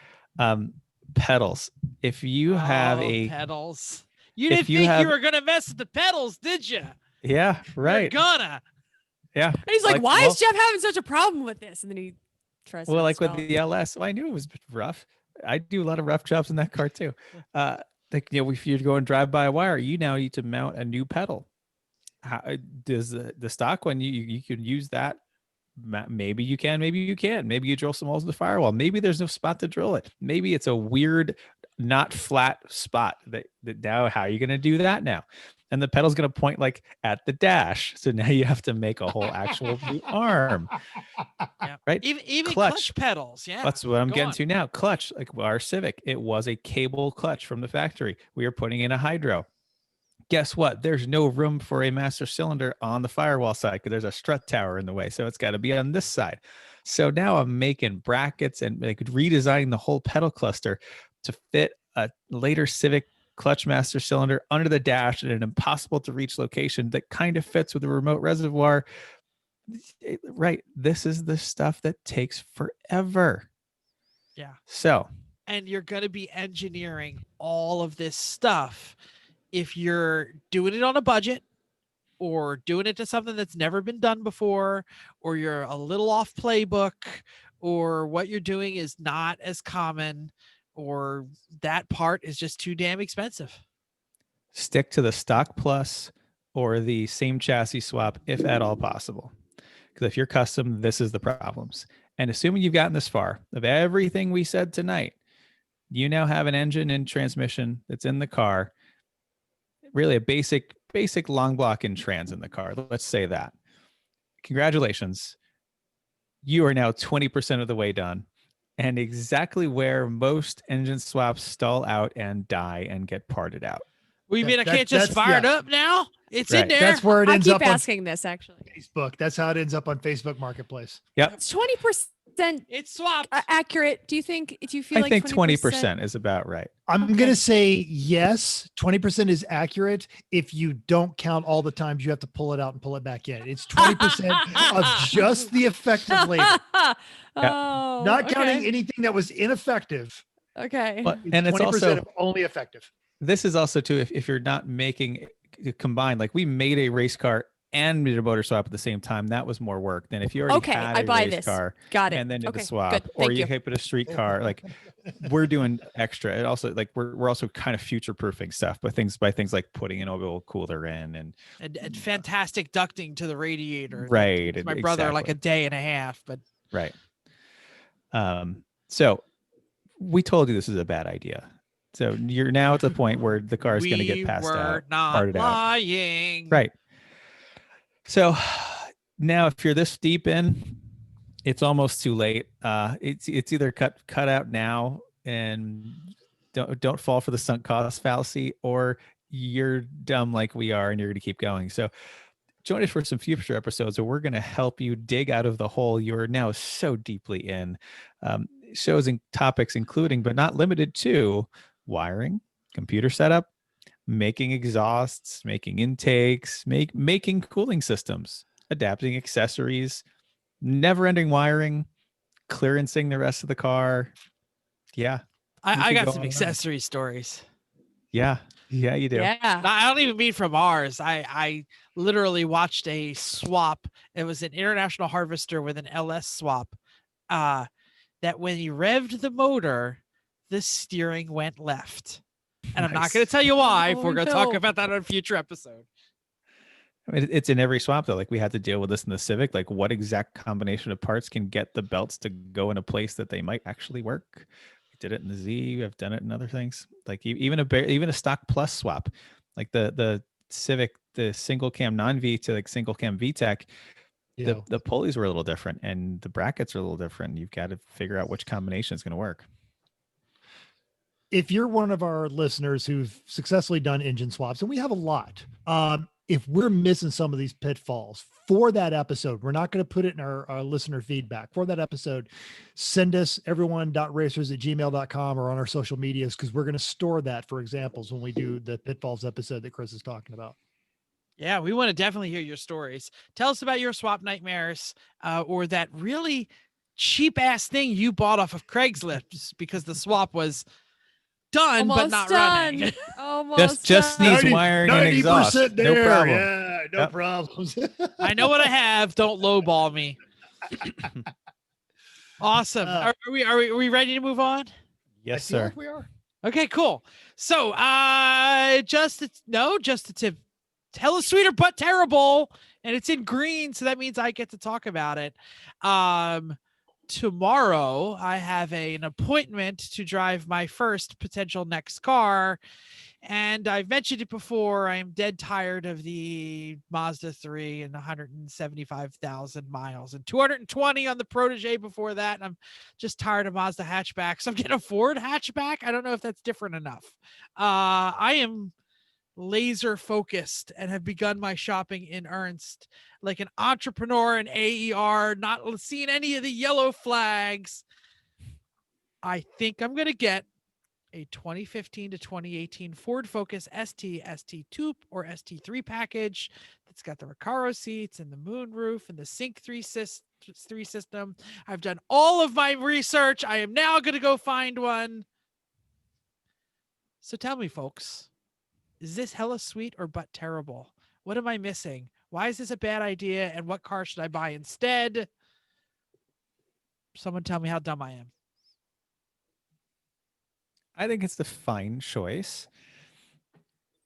Pedals. If you have pedals. You if didn't you think have- you were gonna mess with the pedals, did you? yeah, right. You're gonna. Yeah. And he's like, why is Jeff having such a problem with this? And then he tries to like with spell it. the LS, well, I knew it was rough. I do a lot of rough jobs in that car too. If you're going drive by wire, you now need to mount a new pedal. How does the stock one? You can use that. Maybe you can, maybe you can't. Maybe you drill some holes in the firewall. Maybe there's no spot to drill it. Maybe it's a weird, not flat spot. That now, how are you going to do that now? And the pedal's going to point like at the dash. So now you have to make a whole actual new arm. Yeah. Right? Even clutch pedals. Yeah. That's what I'm Go getting on. to now. Clutch, like our Civic, it was a cable clutch from the factory. We are putting in a hydro. Guess what? There's no room for a master cylinder on the firewall side because there's a strut tower in the way. So it's got to be on this side. So now I'm making brackets and like redesigning the whole pedal cluster to fit a later Civic clutch master cylinder under the dash in an impossible to reach location that kind of fits with the remote reservoir. Right. This is the stuff that takes forever. Yeah. So. And you're going to be engineering all of this stuff if you're doing it on a budget or doing it to something that's never been done before, or you're a little off playbook, or what you're doing is not as common, or that part is just too damn expensive. Stick to the stock plus or the same chassis swap if at all possible. Because if you're custom, this is the problems. And assuming you've gotten this far, of everything we said tonight, you now have an engine and transmission that's in the car, really a basic long block and trans in the car. Let's say that. Congratulations. You are now 20% of the way done, and exactly where most engine swaps stall out and die and get parted out. Well, you mean I That- can't just that's- fire it yeah. up now? It's in Right. there. That's where it I ends keep up on asking this actually. Facebook. That's how it ends up on Facebook Marketplace. It's 20% It's swapped. accurate. Do you feel I like think 20% is about right. I'm Okay. going to say yes, 20% is accurate if you don't count all the times you have to pull it out and pull it back in. It's 20% of just the effective labor, Oh, not counting okay. anything that was ineffective. Okay. But, It's and it's 20% also, of only effective. this is also too, if you're not making combined, like we made a race car and did a motor swap at the same time, that was more work than if you already Okay, had I a buy race this. car Got it. and then did Okay, the swap, good. or Thank you you. could put a street car. Like we're doing extra. It also like we're also kind of future proofing stuff, but things like putting an oil cooler in And fantastic ducting to the radiator. That right. takes my brother like exactly. a day and a half, but Right. So we told you this is a bad idea. So you're now at the point where the car is going to get passed we were out, not parted out. lying. Right. So now if you're this deep in, it's almost too late. It's either cut out now and don't fall for the sunk cost fallacy, or you're dumb like we are and you're going to keep going. So join us for some future episodes where we're going to help you dig out of the hole you're now so deeply in. Shows and topics including, but not limited to, wiring, computer setup, making exhausts, making intakes, making cooling systems, adapting accessories, never-ending wiring, clearancing the rest of the car. Yeah. I could got go some on and on. accessory stories. Yeah, you do. Yeah. I don't even mean from ours. I literally watched a swap. It was an International Harvester with an LS swap. That when he revved the motor, the steering went left. And I'm not Nice. going to tell you why. Oh, We're going to talk no. about that on a future episode. I mean, it's in every swap though. Like we had to deal with this in the Civic. Like what exact combination of parts can get the belts to go in a place that they might actually work? We did it in the Z. I've done it in other things. Like even a stock plus swap, like the Civic, the single cam non-V to like single cam VTEC. Yeah. The pulleys were a little different and the brackets are a little different. You've got to figure out which combination is going to work. If you're one of our listeners who've successfully done engine swaps, and we have a lot, if we're missing some of these pitfalls for that episode, we're not going to put it in our listener feedback. For that episode, send us everyone.racers@gmail.com or on our social medias, because we're going to store that for examples when we do the pitfalls episode that Chris is talking about. Yeah, we want to definitely hear your stories. Tell us about your swap nightmares, or that really cheap ass thing you bought off of Craigslist because the swap was done but not running. Almost Just done. needs wiring and exhaust. 90% No there. problem. Yeah, no Yep. problems. I know what I have. Don't lowball me. Awesome. Are we ready to move on? Yes, I feel sir. like we are. Okay, cool. So, just a tip. Hella sweeter but terrible, and it's in green, so that means I get to talk about it. Tomorrow I have an appointment to drive my first potential next car, and I've mentioned it before. I am dead tired of the Mazda 3 and 175,000 miles and 220 on the Protege before that. And I'm just tired of Mazda hatchbacks. So I'm getting a Ford hatchback. I don't know if that's different enough. I am laser focused and have begun my shopping in earnest, like an entrepreneur in AER, not seeing any of the yellow flags. I think I'm going to get a 2015 to 2018 Ford Focus ST Coupe or ST3 package that's got the Recaro seats and the moonroof and the Sync 3 system. I've done all of my research. I am now going to go find one. So tell me, folks, is this hella sweet or but terrible? What am I missing? Why is this a bad idea? And what car should I buy instead? Someone tell me how dumb I am. I think it's the fine choice.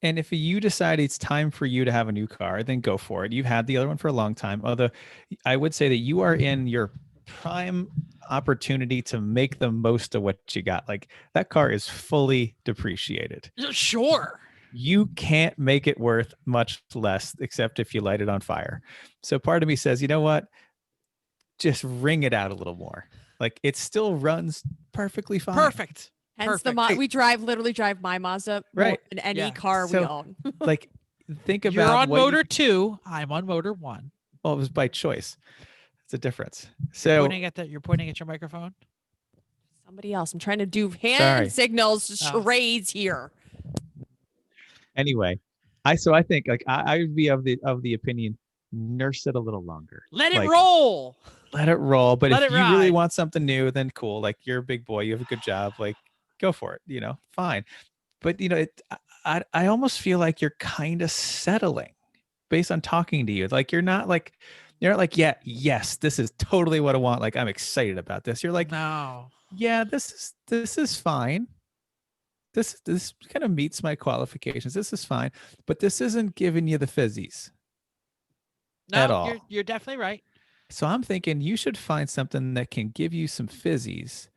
And if you decide it's time for you to have a new car, then go for it. You've had the other one for a long time. Although I would say that you are in your prime opportunity to make the most of what you got. Like that car is fully depreciated. Sure. You can't make it worth much less except if you light it on fire. So part of me says, you know what? Just wring it out a little more. Like it still runs perfectly fine. Perfect. Hence Perfect. we literally drive my Mazda more Right. than any Yeah. car we So- own. Like think about You're on what you- motor 2. I'm on motor 1. well, it was by choice. It's a difference. So You're pointing at your microphone. Somebody else. I'm trying to do hand Sorry. signals, Oh. charades here. anyway, I think like I would be of the opinion, nurse it a little longer. Let it Like, roll. Let it roll. But Let if it you really ride. want something new, then cool. Like you're a big boy, you have a good job. Like go for it. Fine. But I almost feel like you're kind of settling. based on talking to you. Like you're not like yeah, yes, this is totally what I want. Like I'm excited about this. You're like, No. yeah, this is fine. This kind of meets my qualifications. This is fine, but this isn't giving you the fizzies at No, all. you're definitely right. So I'm thinking you should find something that can give you some fizzies.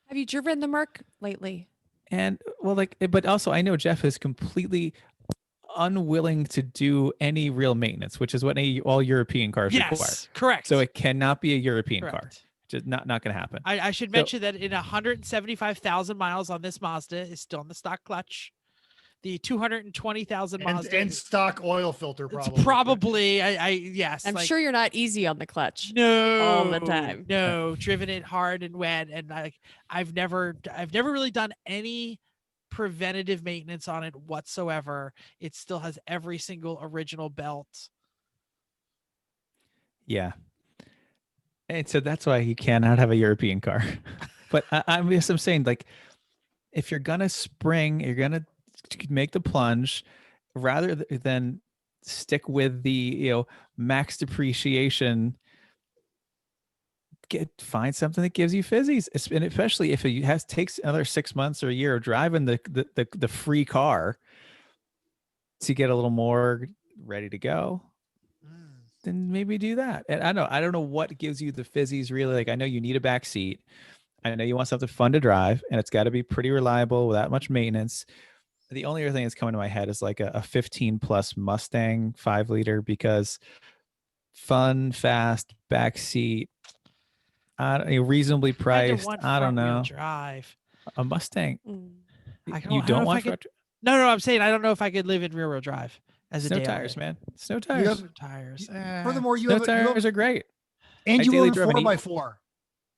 Have you driven the Merc lately? And well, like, but also I know Jeff is completely unwilling to do any real maintenance, which is what all European cars require. Yes, correct. So it cannot be a European car. Correct. Just not going to happen. I should mention that in 175,000 miles on this Mazda is still in the stock clutch. The 220,000 Mazda and stock oil filter it's probably. probably yes. I'm like, sure you're not easy on the clutch. No, all the time. No, driven it hard and wet, and I've never really done any preventative maintenance on it whatsoever. It still has every single original belt. Yeah. And so that's why you cannot have a European car. But I'm saying, like, if you're gonna spring, you're gonna make the plunge, rather than stick with the max depreciation. Find something that gives you fizzies, and especially if it takes another 6 months or a year of driving the free car to get a little more ready to go. Then maybe do that. And I don't know what gives you the fizzies really. Like I know you need a back seat. I know you want something fun to drive, and it's got to be pretty reliable without much maintenance. The only other thing that's coming to my head is like a 15 plus Mustang 5-liter, because fun, fast, back seat, reasonably priced. I don't know. Drive A Mustang. Mm. You don't want No, I'm saying I don't know if I could live in rear wheel drive as a snow day tires, old. man. Snow tires. Snow tires. Furthermore, Snow tires are great. and I you daily own a drove an 4x4.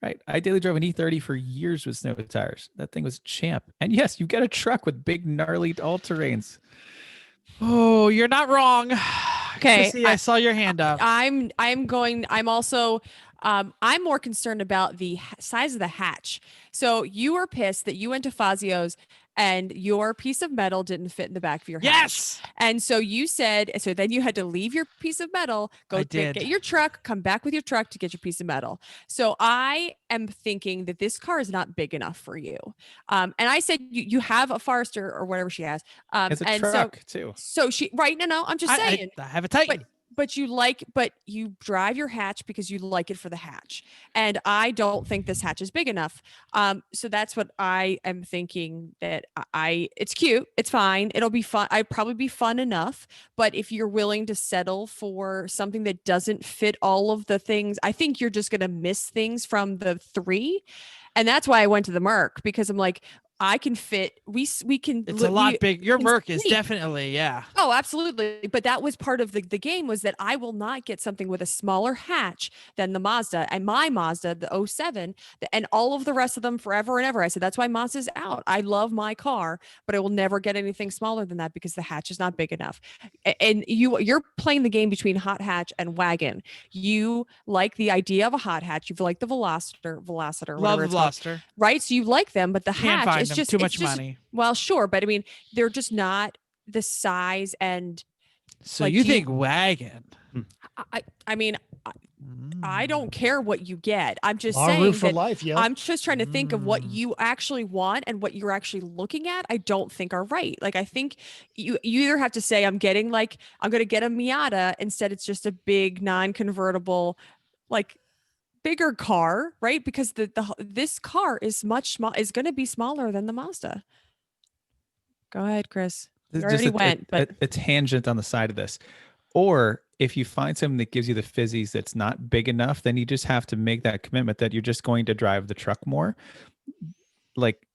Right. I daily drove an E30 for years with snow tires. That thing was a champ. And yes, you get a truck with big gnarly all-terrains. Oh, you're not wrong. Okay, Chrissy, I saw your hand up. I'm more concerned about the size of the hatch. So you were pissed that you went to Fazio's and your piece of metal didn't fit in the back of your hatch. Yes. And so you said, so then you had to leave your piece of metal, go get your truck, come back with your truck to get your piece of metal. So I am thinking that this car is not big enough for you. And I said, you have a Forester or whatever she has. It's a truck too. So she, right. No, I'm just saying. I have a Titan. But you drive your hatch because you like it for the hatch. And I don't think this hatch is big enough. So that's what I am thinking, that it's cute. It's fine. It'll be fun. I'd probably be fun enough. But if you're willing to settle for something that doesn't fit all of the things, I think you're just going to miss things from the 3. And that's why I went to the Merc, because I'm like, I can fit. We can. It's a lot big. Your Merc is definitely, yeah. Oh, absolutely. But that was part of the game, was that I will not get something with a smaller hatch than the Mazda, and my Mazda, the 07, and all of the rest of them forever and ever. I said, that's why Mazda's out. I love my car, but I will never get anything smaller than that because the hatch is not big enough. And you're playing the game between hot hatch and wagon. You like the idea of a hot hatch. You like the Veloster, Love Veloster, right? So you like them, but the Can't hatch find is them. just Too much just, money. Well, sure, but I mean, they're just not the size. And so like, you think wagon? I mean, I don't care what you get. I'm just Our saying roof for that life, yeah. I'm just trying to think of what you actually want and what you're actually looking at. I don't think are right. Like, I think you either have to say, I'm going to get a Miata, instead it's just a big non-convertible, like, bigger car, right? Because this car is is going to be smaller than the Mazda. Go ahead, Chris. You already went, but a tangent on the side of this. Or if you find something that gives you the fizzies that's not big enough, then you just have to make that commitment that you're just going to drive the truck more. Like,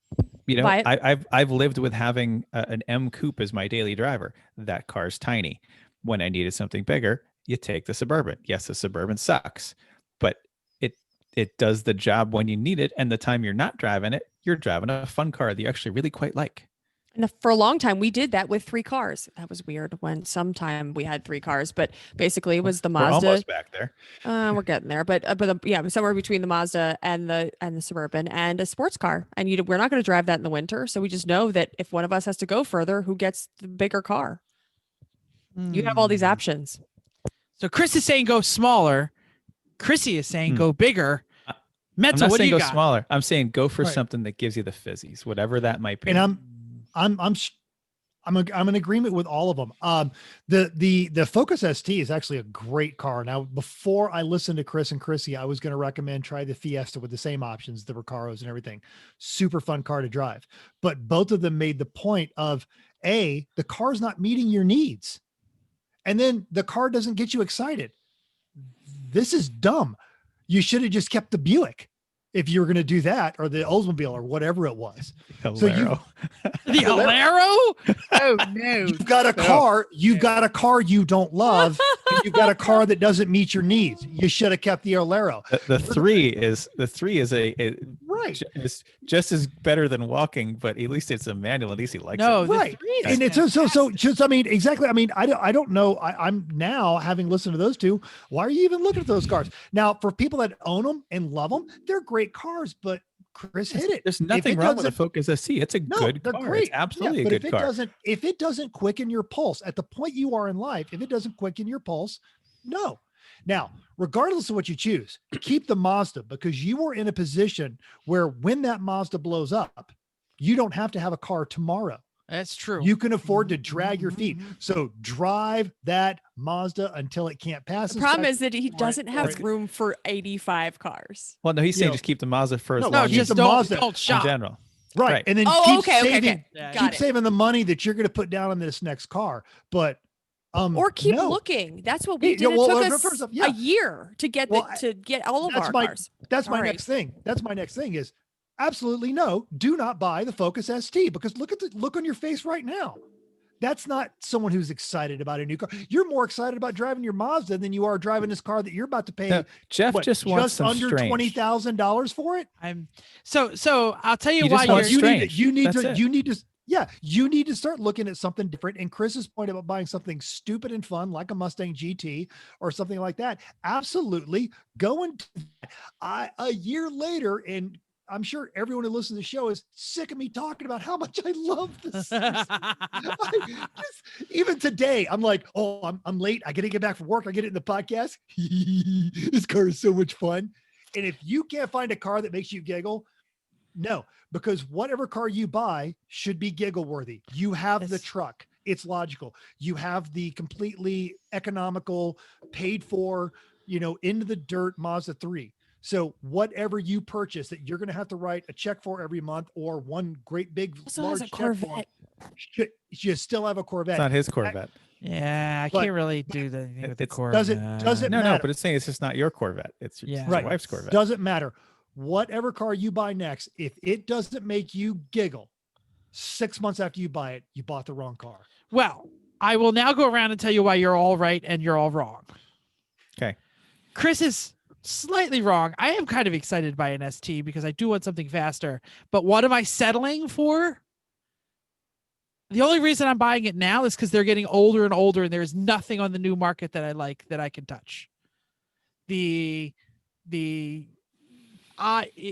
I've lived with having an M Coupe as my daily driver. That car's tiny. When I needed something bigger, you take the Suburban. Yes, the Suburban sucks, but it does the job when you need it. And the time you're not driving it, you're driving a fun car that you actually really quite like. And for a long time, we did that with 3 cars. That was weird when sometime we had 3 cars, but basically it was the Mazda. We're almost back there. We're getting there, but somewhere between the Mazda and the Suburban and a sports car. And we're not going to drive that in the winter. So we just know that if one of us has to go further, who gets the bigger car? You have all these options. So Chris is saying go smaller. Chrissy is saying go bigger. I'm Mental, not what do saying you go got? smaller. I'm saying go for Right. something that gives you the fizzies, whatever that might be. And I'm in agreement with all of them. The Focus ST is actually a great car. Now, before I listened to Chris and Chrissy, I was going to recommend try the Fiesta with the same options, the Recaros and everything. Super fun car to drive. But both of them made the point of the car's not meeting your needs. And then the car doesn't get you excited. This is dumb. You should have just kept the Buick if you were going to do that, or the Oldsmobile or whatever it was. So you, The Alero? Oh no. you've got a car, you've got a car you don't love, and you've got a car that doesn't meet your needs. You should have kept the Alero. The three is a Right. is just as better than walking, but at least it's a manual. At least he likes No, it. the Right. 3 is And it's so fantastic. just, I mean, exactly. I mean, I don't know. I'm now having listened to those two. Why are you even looking at those cars? Now, for people that own them and love them, they're great cars, but Chris hit it. There's If nothing it wrong with a doesn't- Focus ST. It's a No, good they're car. great. It's absolutely Yeah, a but good car. if it doesn't quicken your pulse at the point you are in life, if it doesn't quicken your pulse, no. Now, regardless of what you choose, keep the Mazda, because you are in a position where when that Mazda blows up, you don't have to have a car tomorrow. That's true. You can afford to drag your feet. So drive that Mazda until it can't pass. The problem inspection. is that he Right, doesn't have right. room for 85 cars. Well, no, he's saying know, just keep the Mazda for as no, long no, as just the don't, Mazda don't in shop. general. right. right. And then Oh, keep okay, saving, Yeah, Got keep it. saving the money that you're going to put down on this next car. But Or keep no. looking. That's what we Yeah, did. It well, took first us off, yeah. a year to get Well, to get all of that's our my- cars. That's my Sorry. next thing. That's my next thing is absolutely no, do not buy the Focus ST, because look at the look on your face right now. That's not someone who's excited about a new car. You're more excited about driving your Mazda than you are driving this car that you're about to pay No, Jeff what, just wants some under strange. $20,000 for it. I'm so I'll tell you He why just you're wants strange. You need That's to it. you need to start looking at something different. And Chris's point about buying something stupid and fun like a Mustang GT or something like that, absolutely go and a year later, and I'm sure everyone who listens to the show is sick of me talking about how much I love this. Even today, I'm like, oh, I'm late. I got to get back from work. I get it in the podcast. This car is so much fun. And if you can't find a car that makes you giggle, no, because whatever car you buy should be giggle worthy. You have the Yes. truck. It's logical. You have the completely economical, paid for, into the dirt Mazda 3. So whatever you purchase that you're going to have to write a check for every month, or one great big Also large has a check for, Corvette. you still have a Corvette. It's not his Corvette. Yeah, I But- can't really do the thing with the It's- Corvette. does it No, matter. but it's saying it's just not your Corvette. It's Yeah. his Right. wife's Corvette. Doesn't matter. Whatever car you buy next, if it doesn't make you giggle 6 months after you buy it, you bought the wrong car. Well, I will now go around and tell you why you're all right and you're all wrong. Okay. Chris is slightly wrong. I am kind of excited by an ST because I do want something faster. But what am I settling for? The only reason I'm buying it now is because they're getting older and older, and there's nothing on the new market that I like that I can touch.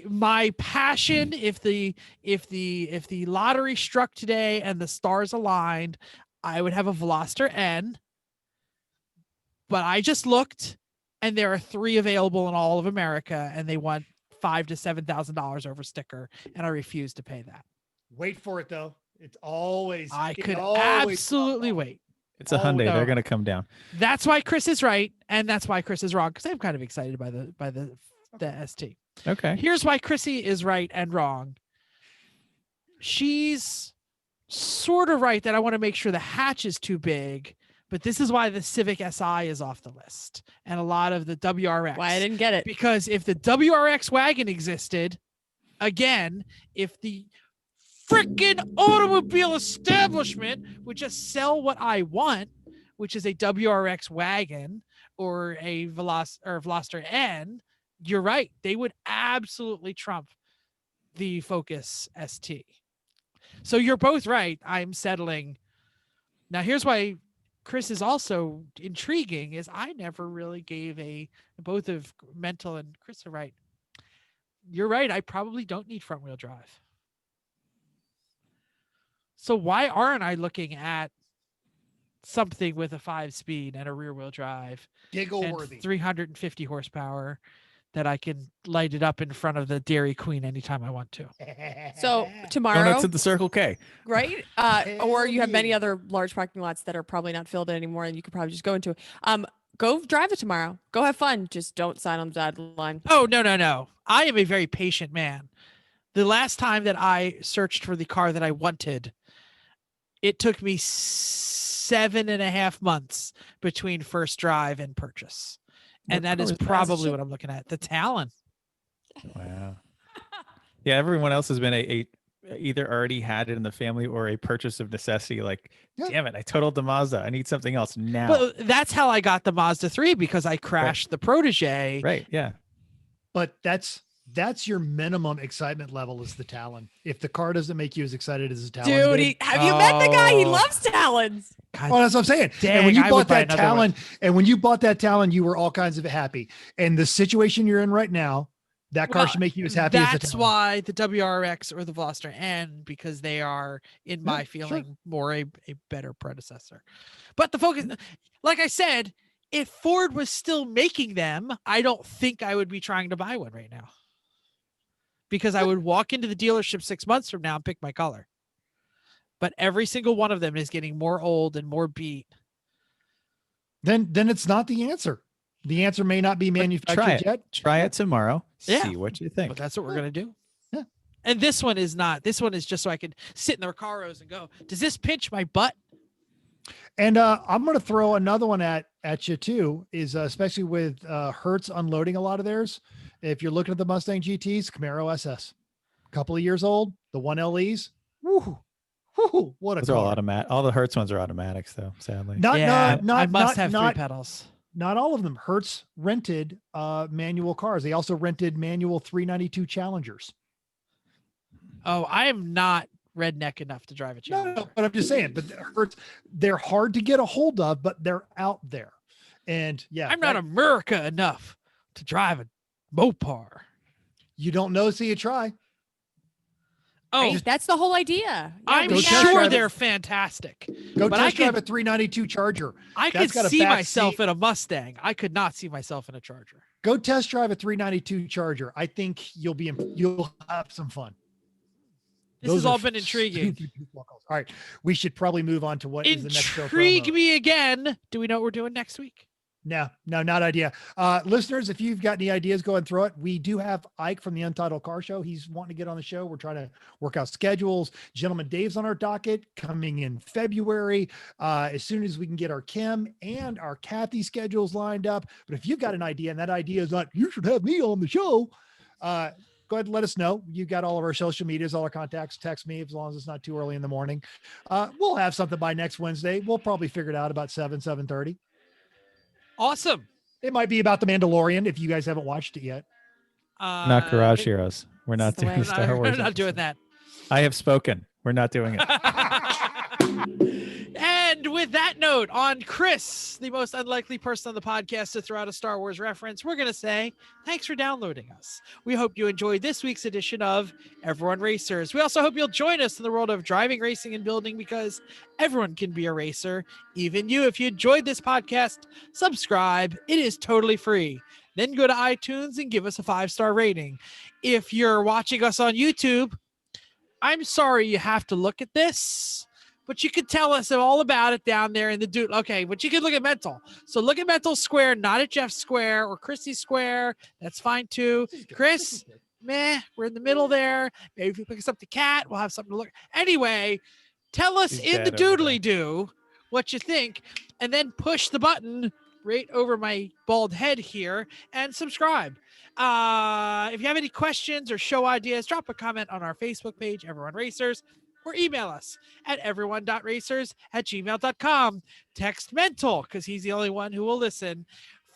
My passion, if the lottery struck today and the stars aligned, I would have a Veloster N. But I just looked, and there are 3 available in all of America, and they want $5,000 to $7,000 over sticker, and I refuse to pay that. Wait for it though. It's always. I it could always absolutely wait. It's a Oh, Hyundai. no. They're going to come down. That's why Chris is right, and that's why Chris is wrong, because I'm kind of excited by the ST. Okay. Here's why Chrissy is right and wrong. She's sort of right that I want to make sure the hatch is too big, but this is why the Civic Si is off the list and a lot of the WRX. Why I didn't get it. Because if the WRX wagon existed, again, if the freaking automobile establishment would just sell what I want, which is a WRX wagon or a Veloster N, you're right. They would absolutely trump the Focus ST. So you're both right. I'm settling. Now, here's why Chris is also intriguing is I never really gave both of Mental and Chris are right. You're right. I probably don't need front wheel drive. So why aren't I looking at something with a 5-speed and a rear-wheel drive Giggle and worthy. 350 horsepower that I can light it up in front of the Dairy Queen anytime I want to. So Donuts tomorrow, at the Circle K. right? Hell Or you have many yeah. other large parking lots that are probably not filled anymore, and you could probably just go into. Go drive it tomorrow. Go have fun. Just don't sign on the dotted line. Oh, no. I am a very patient man. The last time that I searched for the car that I wanted, it took me 7.5 months between first drive and purchase. And What that car is was that? probably what I'm looking at. The Talon. Wow. Yeah, everyone else has been a either already had it in the family or a purchase of necessity. Like, Yeah. damn it, I totaled the Mazda. I need something else now. But that's how I got the Mazda 3 because I crashed the Protege. Right. Yeah. But that's your minimum excitement level is the Talon. If the car doesn't make you as excited as the Talon, Dude, have you met the guy? He Oh. loves Talons. God, oh, that's what I'm saying. Dang, and when you I would bought buy that another one. Talon, and when you bought that Talon, you were all kinds of happy. And the situation you're in right now, that car Well, should make you as happy as the that's Talon. why the WRX or the Veloster N, because they are, in my sure. feeling, more a better predecessor. But the focus, like I said, if Ford was still making them, I don't think I would be trying to buy one right now. Because I would walk into the dealership 6 months from now and pick my color. But every single one of them is getting more old and more beat. Then it's not the answer. The answer may not be manufactured try it. yet. Try it tomorrow. Yeah. See what you think. But that's what we're going to do. Yeah. And this one is not. This one is just so I can sit in the Recaros and go, does this pinch my butt? And I'm going to throw another one at you too, is especially with Hertz unloading a lot of theirs. If you're looking at the Mustang GTs, Camaro SS, a couple of years old, the 1LEs, woo, what a Those are all car. automatic. All the Hertz ones are automatics, though. Sadly. Not I must have not, three pedals. not all of them. Hertz rented manual cars. They also rented manual 392 Challengers. Oh, I am not redneck enough to drive a Challenger. No, but I'm just saying, but Hertz, they're hard to get a hold of, but they're out there. And yeah, I'm not America enough to drive a Mopar. You don't know, so you try. Oh, Right? That's the whole idea. Yeah, I'm go we test got- drive sure it. they're fantastic. Go But test I drive could- a 392 Charger. I That's could got a see back myself seat. in a Mustang. I could not see myself in a Charger. Go test drive a 392 Charger. I think you'll have some fun. This Those has are all been intriguing. stupid people calls. All right, we should probably move on to what is the next show. Intrigue promo. me again. Do we know what we're doing next week? No, not idea. Listeners, if you've got any ideas, go and throw it. We do have Ike from the Untitled Car Show. He's wanting to get on the show. We're trying to work out schedules. Gentleman Dave's on our docket coming in February. As soon as we can get our Kim and our Kathy schedules lined up. But if you've got an idea and that idea is not, you should have me on the show, go ahead and let us know. You got all of our social medias, all our contacts. Text me as long as it's not too early in the morning. We'll have something by next Wednesday. We'll probably figure it out about 7:30. Awesome. It might be about the Mandalorian if you guys haven't watched it yet. Not Garage Heroes. We're not It's the way. doing Star Wars. We're not doing episode. that. I have spoken. We're not doing it. And with that note, on Chris, the most unlikely person on the podcast to throw out a Star Wars reference, we're going to say thanks for downloading us. We hope you enjoyed this week's edition of Everyone Racers. We also hope you'll join us in the world of driving, racing, and building because everyone can be a racer, even you. If you enjoyed this podcast, subscribe. It is totally free. Then go to iTunes and give us a 5-star rating. If you're watching us on YouTube, I'm sorry you have to look at this, but you could tell us all about it down there in the dude. Okay, but you can look at Mental. So look at Mental Square, not at Jeff Square or Chrissy Square. That's fine too. Chris, meh, we're in the middle there. Maybe if you pick us up the cat, we'll have something to look. Anyway, tell us He's in the dead over doodly do what you think, and then push the button right over my bald head here and subscribe. If you have any questions or show ideas, drop a comment on our Facebook page, Everyone Racers, or email us at everyone.racers@gmail.com. Text Mental, because he's the only one who will listen.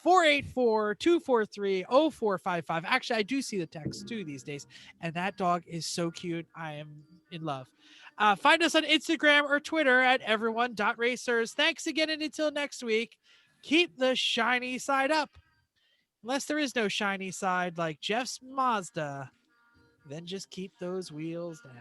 484-243-0455. Actually, I do see the text too these days, and that dog is so cute. I am in love. Find us on Instagram or Twitter at everyone.racers. Thanks again, and until next week, keep the shiny side up. Unless there is no shiny side like Jeff's Mazda, then just keep those wheels down.